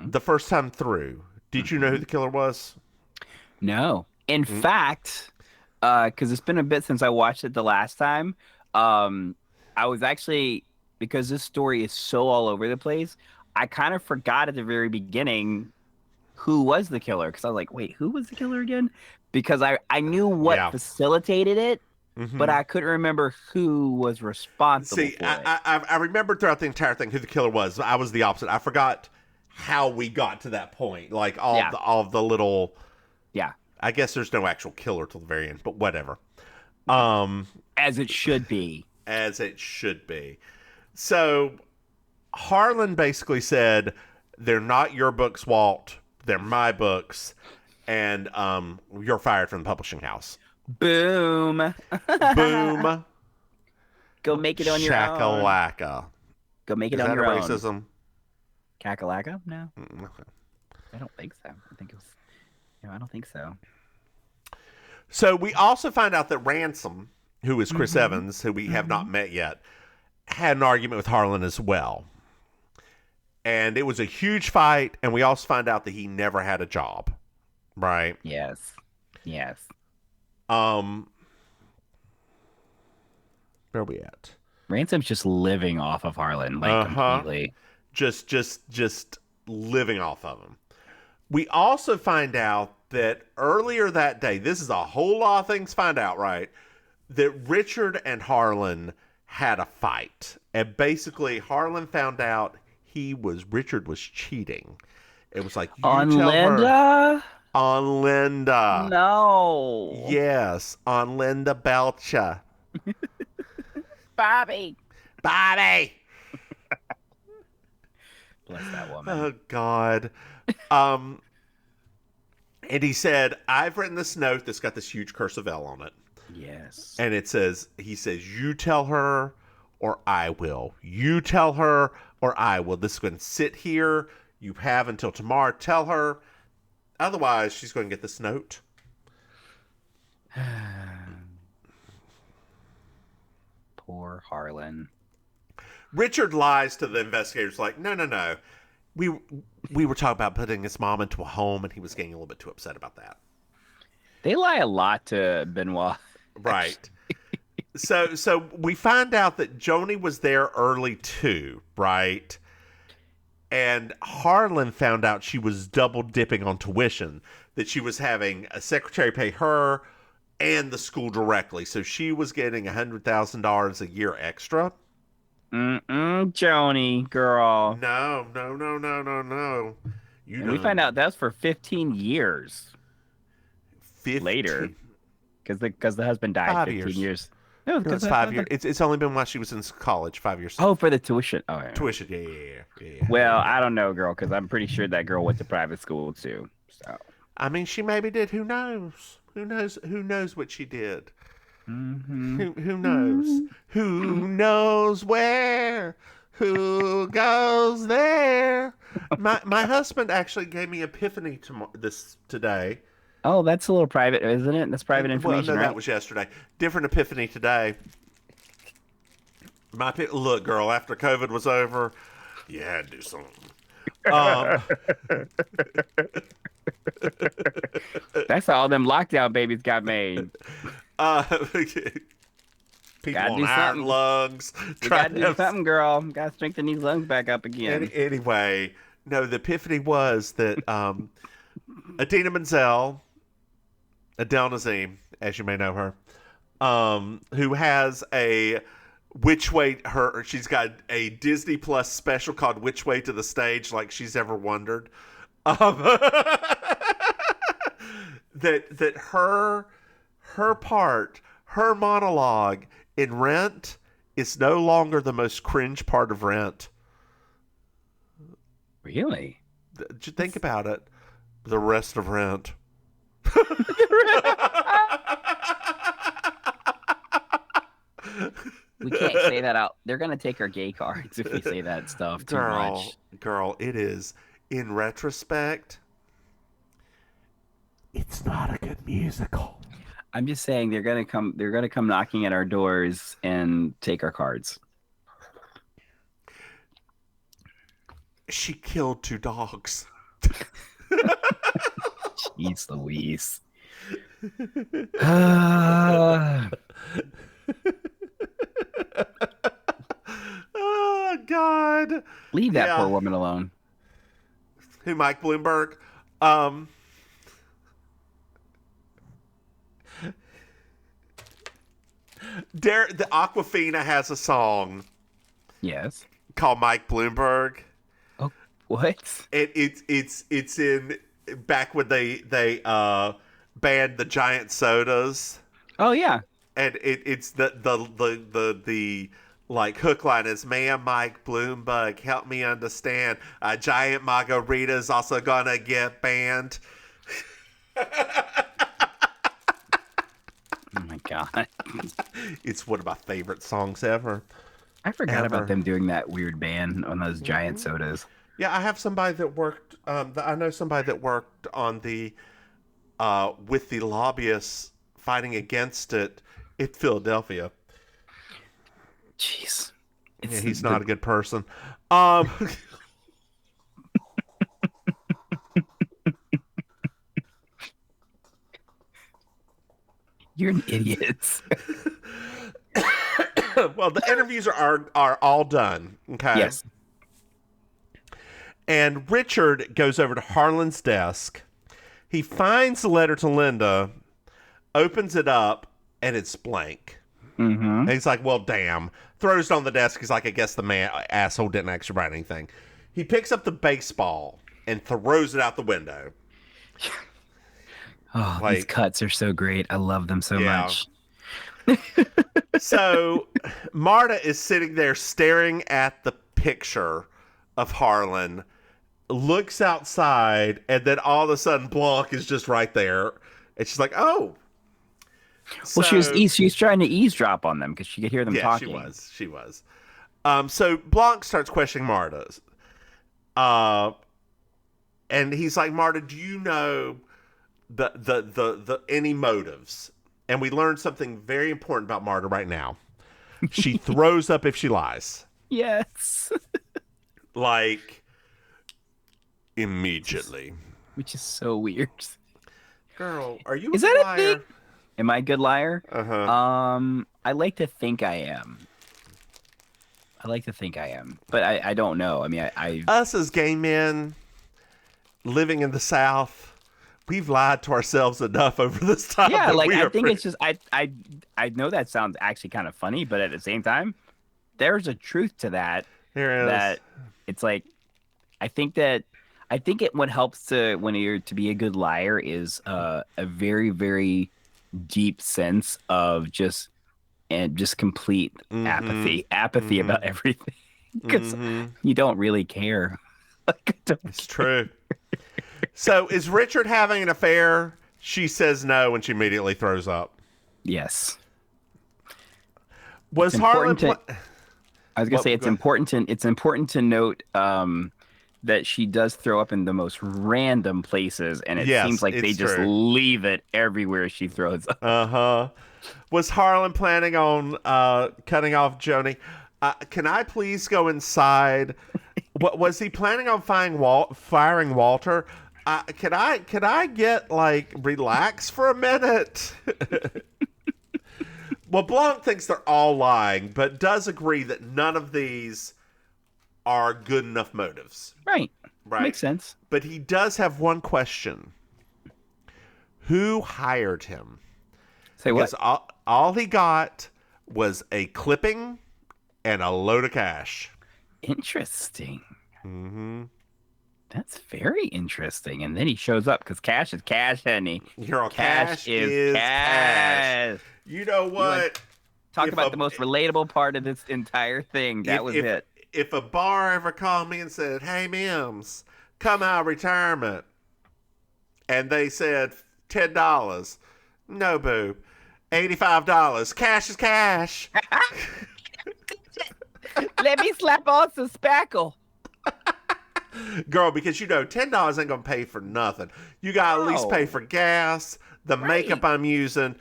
The first time through, did you know who the killer was? No. In fact, because it's been a bit since I watched it the last time, I was actually, because this story is so all over the place, I kind of forgot at the very beginning who was the killer. Because I was like, wait, who was the killer again? Because I knew what facilitated it, but I couldn't remember who was responsible for it. I remembered throughout the entire thing who the killer was. I was the opposite. I forgot how we got to that point. Like all of the little... Yeah. I guess there's no actual killer till the very end, but whatever. As it should be. As it should be. So Harlan basically said, they're not your books, Walt. They're my books. And you're fired from the publishing house. Boom. Boom. Go make it on your own. Shakalaka. Go make it on your own. Is that a racism? Kakalaka? No. Okay. I don't think so. I think it was... No, I don't think so. So we also find out that Ransom, who is Chris Evans, who we have not met yet, had an argument with Harlan as well. And it was a huge fight, and we also find out that he never had a job. Right? Yes. Where are we at? Ransom's just living off of Harlan, like completely. Just living off of him. We also find out that earlier that day, this is a whole lot of things find out, right? That Richard and Harlan had a fight. And basically Harlan found out Richard was cheating. It was like, you on tell Linda? her. On Linda. No. Yes, on Linda Belcher. Bobby. Bobby. Bless that woman. Oh, God. And he said, I've written this note that's got this huge cursive L on it. Yes. And he says, you tell her or I will. You tell her or I will. This is going to sit here. You have until tomorrow. Tell her. Otherwise, she's going to get this note. Poor Harlan. Richard lies to the investigators like, no. We were talking about putting his mom into a home, and he was getting a little bit too upset about that. They lie a lot to Benoit. Right. So we find out that Joni was there early too, right? And Harlan found out she was double dipping on tuition, that she was having a secretary pay her and the school directly. So she was getting $100,000 a year extra. Joni, girl. No. We find out that's for 15 years 15? later. Because the husband died 15 years. No, it's 5 years. It's only been while she was in college, 5 years. Oh, for the tuition. Oh, yeah. Tuition, yeah. Well, I don't know, girl, because I'm pretty sure that girl went to private school too. So, I mean, she maybe did. Who knows? Who knows what she did? mm-hmm. Who knows? Who knows where? Who goes there? My husband actually gave me epiphany today. Oh, that's a little private, isn't it? That's private information, Well, no, right? that was yesterday. Different epiphany today. Look, girl, after COVID was over, you had to do something. That's how all them lockdown babies got made. People on iron lungs. You gotta do something, girl. Gotta strengthen these lungs back up again. Anyway, no, the epiphany was that Adina Menzel, Adele Nazim, as you may know her, who has a she's got a Disney Plus special called Which Way to the Stage, like she's ever wondered. That her part, her monologue in Rent is no longer the most cringe part of Rent. Really? Just think about it. The rest of Rent. We can't say that out. They're gonna take our gay cards if we say that stuff too much. Girl, it is. In retrospect, it's not a good musical. I'm just saying they're gonna come knocking at our doors and take our cards. She killed 2 dogs. Jeez Louise. Oh, God. Leave that poor woman alone. Who, Mike Bloomberg? The Aquafina has a song. Yes. Called Mike Bloomberg. Oh, what? It's in back when they banned the giant sodas. Oh yeah. And it's the like hook line is, "Man, Mike Bloomberg, help me understand. A giant margarita's also gonna get banned." Oh my God. It's one of my favorite songs ever. I forgot about them doing that weird ban on those giant sodas. Yeah, I have somebody that worked. I know somebody that worked on the with the lobbyists fighting against it in Philadelphia. Jeez, Yeah, he's not a good person. You're an idiot. Well, the interviews are all done. Okay. Yes. And Richard goes over to Harlan's desk. He finds the letter to Linda, opens it up, and it's blank. Mm-hmm. And he's like, well, damn. Throws it on the desk. He's like, I guess the asshole didn't actually write anything. He picks up the baseball and throws it out the window. Oh, these cuts are so great. I love them so much. So Marta is sitting there staring at the picture of Harlan, looks outside, and then all of a sudden Blanc is just right there. And she's like, oh. Well, she was trying to eavesdrop on them because she could hear them talking. Yeah, she was. So Blanc starts questioning Marta's. And he's like, Marta, do you know the any motives? And we learned something very important about Marta right now. She throws up if she lies. Yes. Like, immediately. Which is so weird. Girl, are you a good liar? Thing? Am I a good liar? Uh-huh. I like to think I am. But I don't know. I mean, Us as gay men living in the South, we've lied to ourselves enough over this time. Yeah, like I think it's just I know that sounds actually kind of funny, but at the same time, there's a truth to that. There is. That it's like I think what helps when you're to be a good liar is a very, very deep sense of just complete apathy about everything, because you don't really care. It's true. So is Richard having an affair? She says no, and she immediately throws up. Yes. Was Harlan? I was gonna say it's important to note that she does throw up in the most random places, and it seems like they just leave it everywhere she throws up. Was Harlan planning on cutting off Joni? Can I please go inside? What was he planning on firing Walter? Could I get relax for a minute? Well, Blanc thinks they're all lying, but does agree that none of these are good enough motives. Right. Makes sense. But he does have one question. Who hired him? Say what? Because all he got was a clipping and a load of cash. Interesting. Mm-hmm. That's very interesting. And then he shows up because cash is cash, honey. Cash is cash. You know what? Talk about the most relatable part of this entire thing. That was it. If a bar ever called me and said, hey, Mims, come out of retirement, and they said $10, no, boo, $85, cash is cash. Let me slap on some spackle. Girl, because $10 ain't gonna pay for nothing. You gotta at least pay for gas, the makeup I'm using,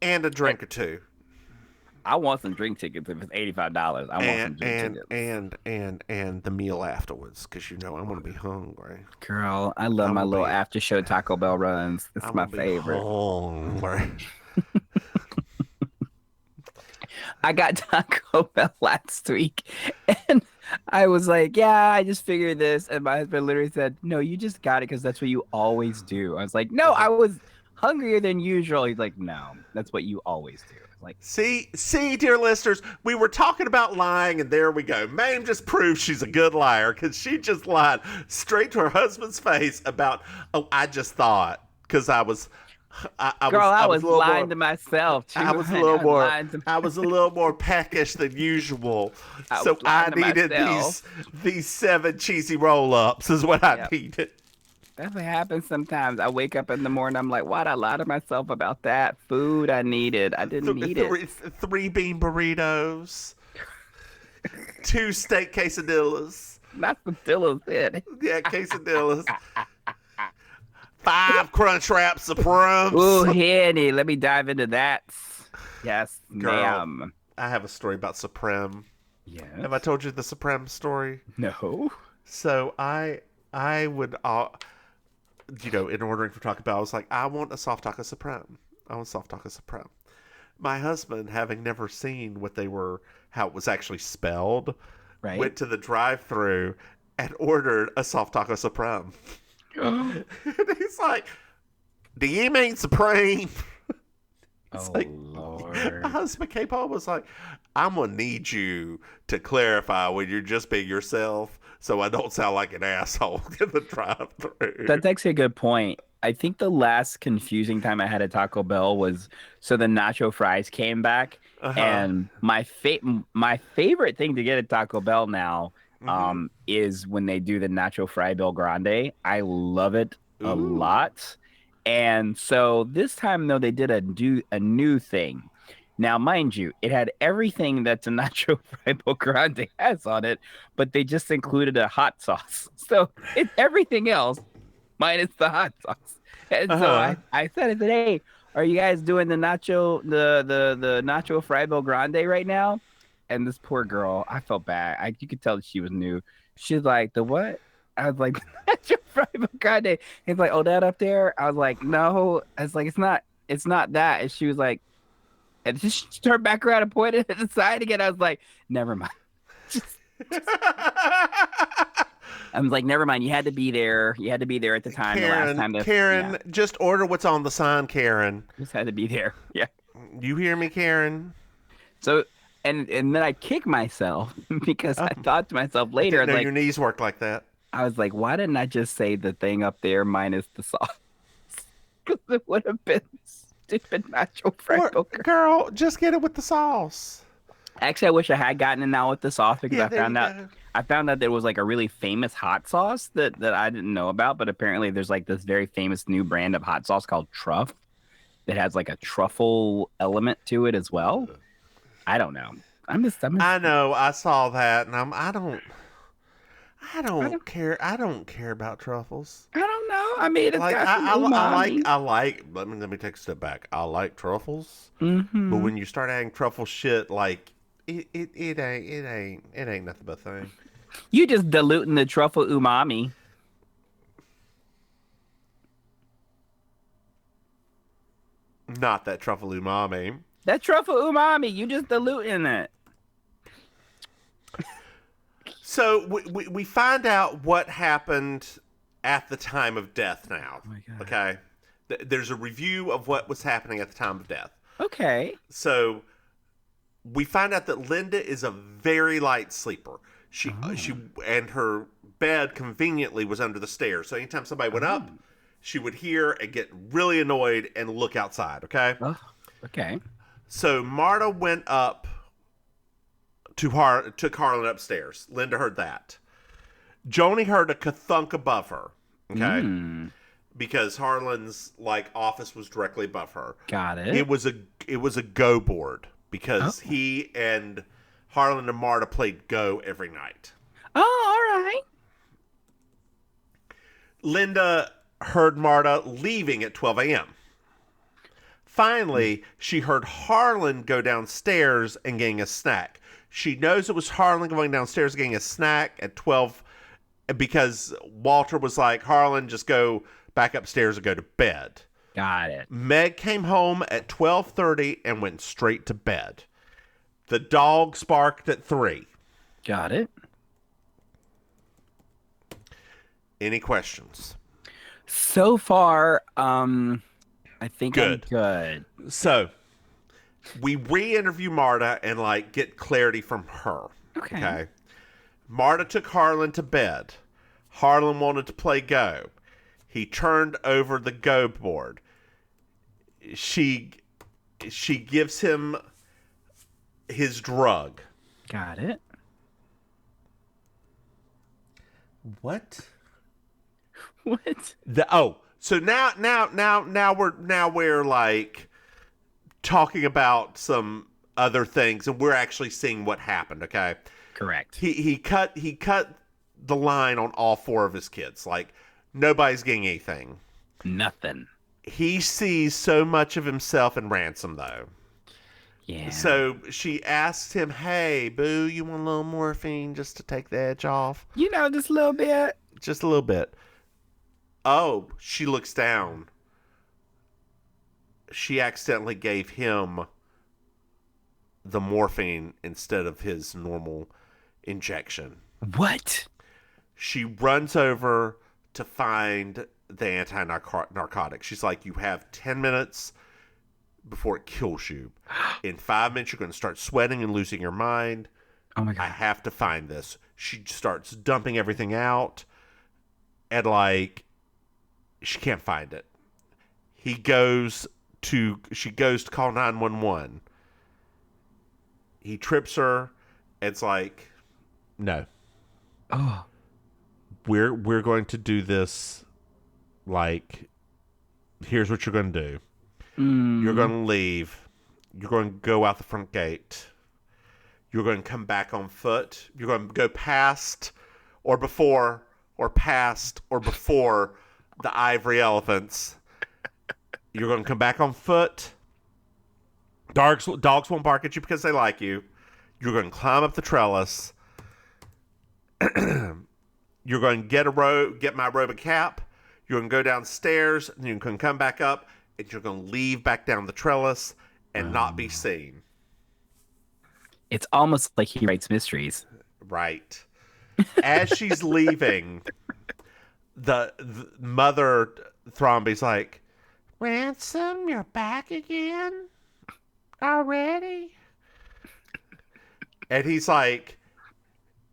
and a drink or two. I want some drink tickets if it's $85. I want some drink tickets. And the meal afterwards, because I'm gonna be hungry. Girl, I love my little after show Taco Bell runs. It's my favorite. Hungry. I got Taco Bell last week, and I was like, yeah, I just figured this. And my husband literally said, no, you just got it because that's what you always do. I was like, no, I was hungrier than usual. He's like, no, that's what you always do. Like, see, dear listeners, we were talking about lying, and there we go. Maim just proved she's a good liar because she just lied straight to her husband's face about, I just thought, because I was lying to myself too. I was a little more peckish than usual. So I needed these 7 cheesy roll-ups is what I needed. That's what happens sometimes. I wake up in the morning, I'm like, why'd I lie to myself about that food I needed? I didn't need it. 3 bean burritos, 2 steak quesadillas. Not quesadillas, it. Yeah, quesadillas. 5 crunch wrap Supremes. Ooh, Henny, let me dive into that. Yes, ma'am. I have a story about Supreme. Yes. Have I told you the Supreme story? No. So I would, in ordering for Taco Bell, I was like, I want a soft taco Supreme. I want soft taco supreme. My husband, having never seen how it was actually spelled, went to the drive-thru and ordered a soft taco supreme. And he's like, "Do you mean supreme?" Lord. My husband came home was like, "I'm gonna need you to clarify when you're just being yourself, so I don't sound like an asshole in the drive-thru." That's actually a good point. I think the last confusing time I had a Taco Bell was so the nacho fries came back, and my favorite thing to get at Taco Bell now is when they do the nacho fry Bill Grande. I love it a lot. And so this time though they did a new thing. Now, mind you, it had everything that's a nacho fry Bill Grande has on it, but they just included a hot sauce. So it's everything else minus the hot sauce. And so I said, "Hey, are you guys doing the nacho fry Bill Grande right now?" And this poor girl, I felt bad. You could tell that she was new. She's like, "The what?" I was like, "The nacho fry Bill Grande." He's like, "Oh, that up there?" I was like, "No." I was like, it's not that." And she was like, and she turned back around and pointed at the side again. I was like, "Never mind." I was like, "Never mind. You had to be there. You had to be there at the time. Karen, the last time." Karen, just order what's on the sign, Karen. Just had to be there. Yeah. You hear me, Karen? So, and then I kicked myself because I thought to myself later, I didn't know your knees work like that. I was like, "Why didn't I just say the thing up there minus the sauce?" Because it would have been stupid nacho fry. Girl, just get it with the sauce. Actually, I wish I had gotten it now with the sauce because I found out there was like a really famous hot sauce that I didn't know about, but apparently there's like this very famous new brand of hot sauce called Truff that has like a truffle element to it as well. I don't know. I know. I saw that, and I don't care. I don't care about truffles. I don't know. I mean, it's like got some I like. Let me take a step back. I like truffles, but when you start adding truffle shit, like it ain't nothing but a thing. You just diluting the truffle umami. Not that truffle umami. That truffle umami, you just diluting it. So we find out what happened at the time of death now. Oh my God. Okay? There's a review of what was happening at the time of death. Okay. So we find out that Linda is a very light sleeper. She and her bed conveniently was under the stairs. So anytime somebody went up, she would hear and get really annoyed and look outside, okay? Oh, okay. So Marta went up took Harlan upstairs. Linda heard that. Joni heard a ka-thunk above her, okay? Because Harlan's like office was directly above her. Got it. It was a go board because he and Harlan and Marta played Go every night. Oh, all right. Linda heard Marta leaving at 12 a.m. Finally, she heard Harlan go downstairs and getting a snack. She knows it was Harlan going downstairs getting a snack at 12 because Walter was like, "Harlan, just go back upstairs and go to bed." Got it. Meg came home at 12:30 and went straight to bed. The dog barked at 3. Got it. Any questions? So far, I think Good. I'm good. So, we re-interview Marta and like get clarity from her. Okay. Marta took Harlan to bed. Harlan wanted to play Go. He turned over the Go board. She gives him his drug. Got it. What? What? So now we're like talking about some other things, and we're actually seeing what happened. Okay. Correct. He cut the line on all 4 of his kids. Like nobody's getting anything. Nothing. He sees so much of himself in Ransom, though. Yeah. So she asked him, "Hey, boo, you want a little morphine just to take the edge off?" Just a little bit. Just a little bit. Oh, she looks down. she accidentally gave him the morphine instead of his normal injection. What? She runs over to find the anti-narcotic. She's like, you have 10 minutes before it kills you. In 5 minutes, you're going to start sweating and losing your mind. Oh my God. I have to find this. She starts dumping everything out, and like, she can't find it. She goes to call 911. He trips her. It's like, no. Oh. We're going to do this. Like, here's what you're going to do. You're going to leave. You're going to go out the front gate. You're going to come back on foot. You're going to go past or before the ivory elephants. You're going to come back on foot. Dogs won't bark at you because they like you. You're going to climb up the trellis. You're going to get my robe and cap. You're going to go downstairs, and you can come back up, and you're going to leave back down the trellis and not be seen. It's almost like he writes mysteries. Right. As she's leaving, the mother Thrombeys like, Ransom, you're back again? Already? And he's like,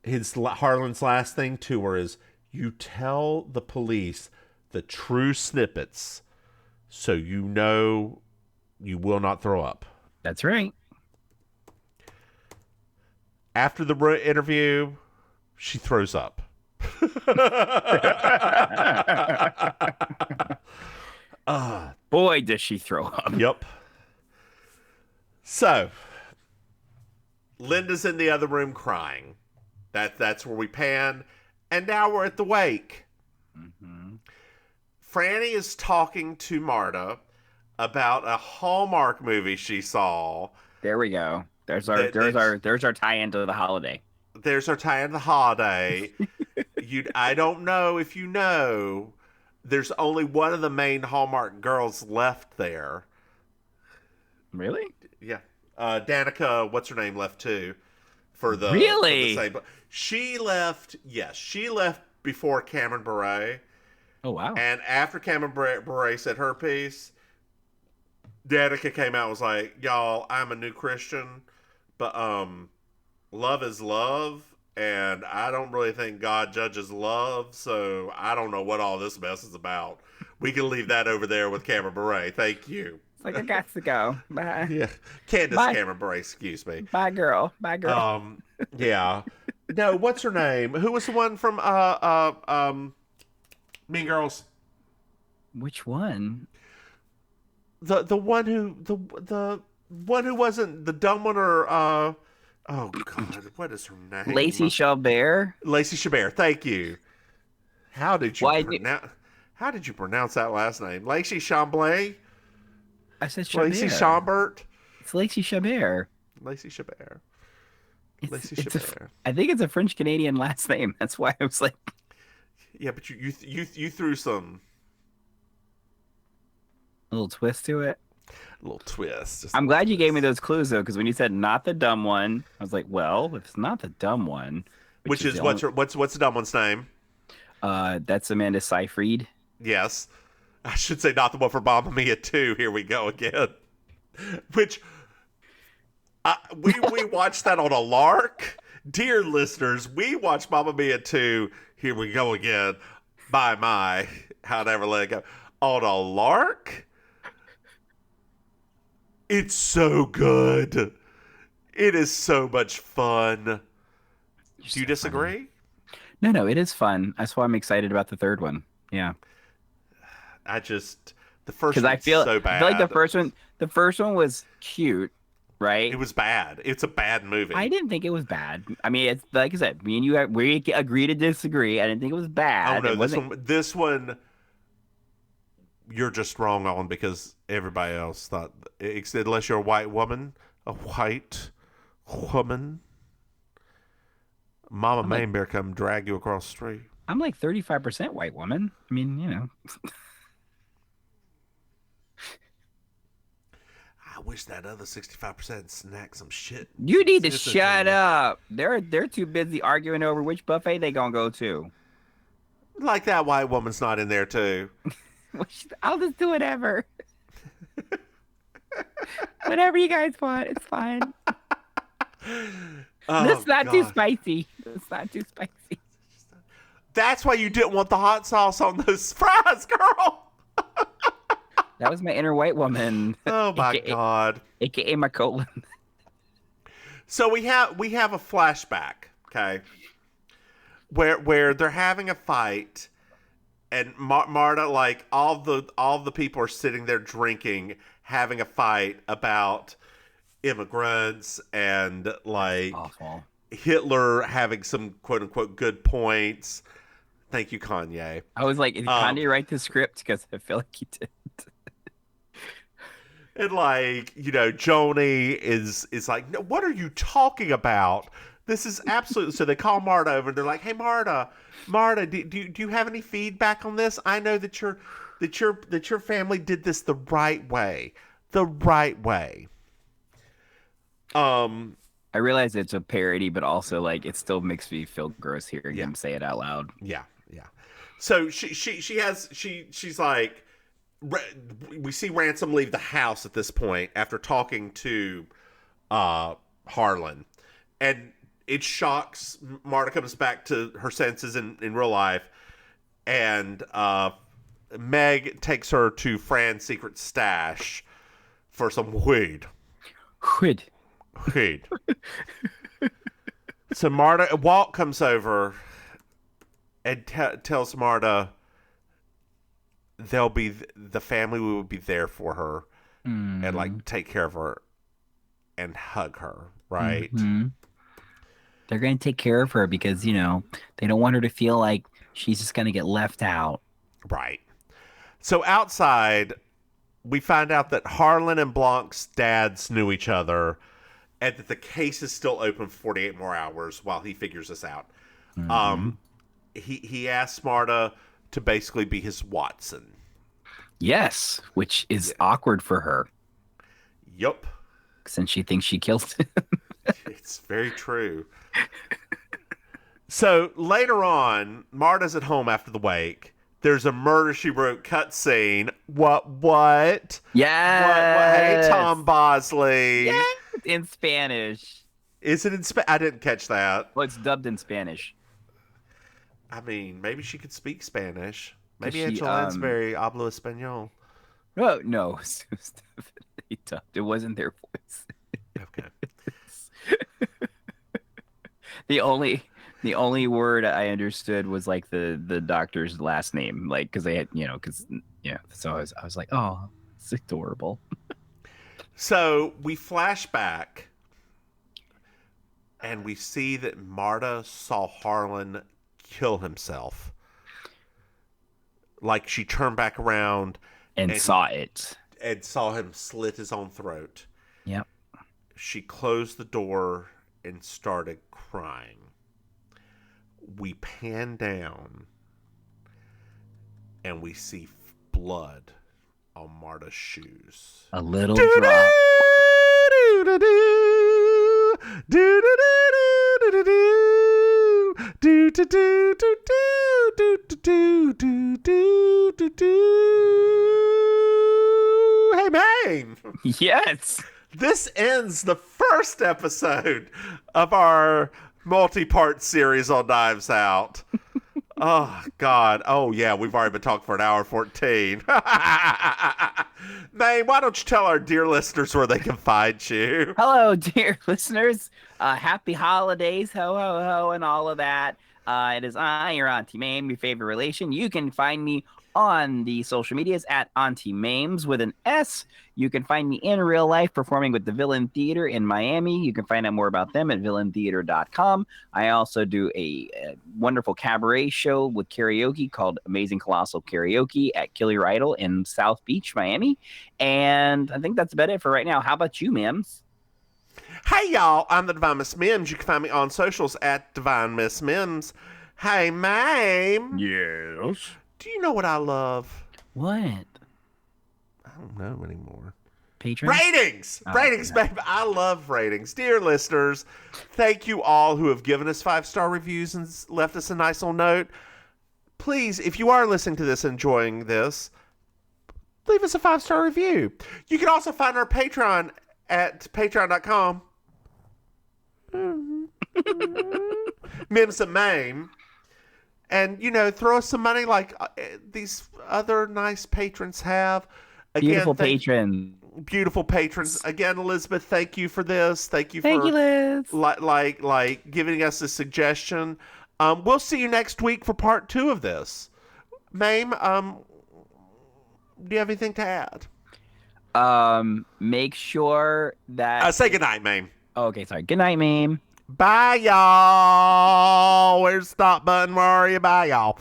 Harlan's last thing to her is, you tell the police the true snippets so you know you will not throw up. That's right. After the interview, she throws up. Boy, does she throw up. Yep. So, Linda's in the other room crying. That's where we pan. And now we're at the wake. Mm-hmm. Franny is talking to Marta about a Hallmark movie she saw. There we go. There's our tie-in to the holiday. There's our tie-in to the holiday. I don't know if you know, there's only one of the main Hallmark girls left there. Really? Yeah. Danica, what's her name, left too. Really? For the same, she left. Yes, she left before Cameron Bure. Oh wow! And after Cameron Bure said her piece, Danica came out and was like, "Y'all, I'm a new Christian, but love is love, and I don't really think God judges love, so I don't know what all this mess is about. We can leave that over there with Cameron Bure. Thank you." It's like, I got to go. Bye. Yeah. Candace Bye. Cameron Bure, excuse me. Bye, girl. Bye, girl. Yeah. No, what's her name? Who was the one from Mean Girls? Which one? The one who wasn't the dumb one, or oh God, what is her name? Lacey Chabert. Lacey Chabert, thank you. How did you pronounce that last name? Lacey Chamblay? I said Chabert. Lacey Chambert? It's Lacey Chabert. Lacey Chabert. I think it's a French Canadian last name. That's why I was like, yeah, but you threw some little twist to it. A little twist. I'm glad you gave me those clues though, because when you said not the dumb one, I was like, well, if it's not the dumb one, which is what's the dumb one's name? That's Amanda Seyfried. Yes. I should say not the one for Mamma Mia 2. Here we go again. Which we watched that on a lark. Dear listeners, we watched Mamma Mia 2. Here we go again. Bye my. How to ever let it go. On a lark? It's so good. It is so much fun. Do you disagree? No, it is fun. That's why I'm excited about the third one. Yeah. The first one's so bad. I feel like the first one was cute, right? It was bad. It's a bad movie. I didn't think it was bad. I mean, it's like I said, me and you, we agree to disagree. I didn't think it was bad. Oh no, this one, you're just wrong on, because everybody else thought, unless you're a white woman, Mama Maim better come drag you across the street. I'm like 35% white woman. I mean, you know. wish that other 65% snack some shit. You need to shut up. They're too busy arguing over which buffet they gonna go to. Like that white woman's not in there too. I'll just do whatever. Whatever you guys want, it's fine. That's not too spicy. That's not too spicy. That's why you didn't want the hot sauce on those fries, girl. That was my inner white woman. Oh my God. AKA my colon. So we have a flashback, okay, where they're having a fight, and Marta, like all the people are sitting there drinking, having a fight about immigrants and like awful. Hitler having some quote unquote good points. Thank you, Kanye. I was like, did Kanye write the script? Because I feel like he did. And like, Joni is like, no, what are you talking about? This is absolutely. So they call Marta over and they're like, hey, Marta, do you have any feedback on this? I know that your family did this the right way. I realize it's a parody, but also like it still makes me feel gross hearing him say it out loud. Yeah. So she's like, we see Ransom leave the house at this point after talking to Harlan, and it shocks. Marta comes back to her senses in real life, and Meg takes her to Fran's secret stash for some weed. So Walt comes over and tells Marta the family will be there for her and like take care of her and hug her, right? Mm-hmm. They're going to take care of her because, they don't want her to feel like she's just going to get left out. Right. So outside, we find out that Harlan and Blanc's dads knew each other and that the case is still open for 48 more hours while he figures this out. Mm-hmm. He asks Marta to basically be his Watson. Yes, which is awkward for her. Yup. Since she thinks she killed him. It's very true. So later on, Marta's at home after the wake. There's a Murder, She Wrote cutscene. What? Yes. Hey, Tom Bosley. Yeah. In Spanish. Is it in Spanish? I didn't catch that. Well, it's dubbed in Spanish. I mean, maybe she could speak Spanish. Maybe Angela Lansbury habla español. No, it was definitely dubbed. It wasn't their voice. Okay. The only word I understood was like the doctor's last name, like because they had So I was like, oh, it's adorable. So we flash back, and we see that Marta saw Harlan kill himself. Like she turned back around and saw it. And saw him slit his own throat. Yep. She closed the door and started crying. We pan down and we see blood on Marta's shoes. A little drop. Hey, Maim. Yes. This ends the first episode of our multi-part series on Knives Out. Oh, God. Oh, yeah, we've already been talking for an hour 14. Maim, why don't you tell our dear listeners where they can find you? Hello, dear listeners. Happy holidays, ho, ho, ho, and all of that. It is I, your Auntie Maim, your favorite relation. You can find me on the social medias at Auntie Maims with an S. You can find me in real life performing with the Villain Theater in Miami. You can find out more about them at villaintheater.com. I also do a wonderful cabaret show with karaoke called Amazing Colossal Karaoke at Killer Idol in South Beach, Miami. And I think that's about it for right now. How about you, Mims? Hey, y'all. I'm the Divine Miss Mims. You can find me on socials at Divine Miss Mims. Hey, Maim. Yes? Do you know what I love? What? I don't know anymore. patrons? Ratings! Oh, Ratings, yeah. baby. I love ratings. Dear listeners, thank you all who have given us 5-star reviews and left us a nice little note. Please, if you are listening to this, enjoying this, leave us a 5-star review. You can also find our Patreon at patreon.com. Mims and Maim. And, throw us some money like these other nice patrons have. Again, Beautiful patrons. Beautiful patrons. Again, Elizabeth, thank you for this. Thank you Thank for you, Liz. like giving us a suggestion. We'll see you next week for part 2 of this. Maim, do you have anything to add? Make sure that Say goodnight, Maim. Oh, okay, sorry. Good night, Mame. Bye, y'all. Where's the stop button? Where are you? Bye, y'all.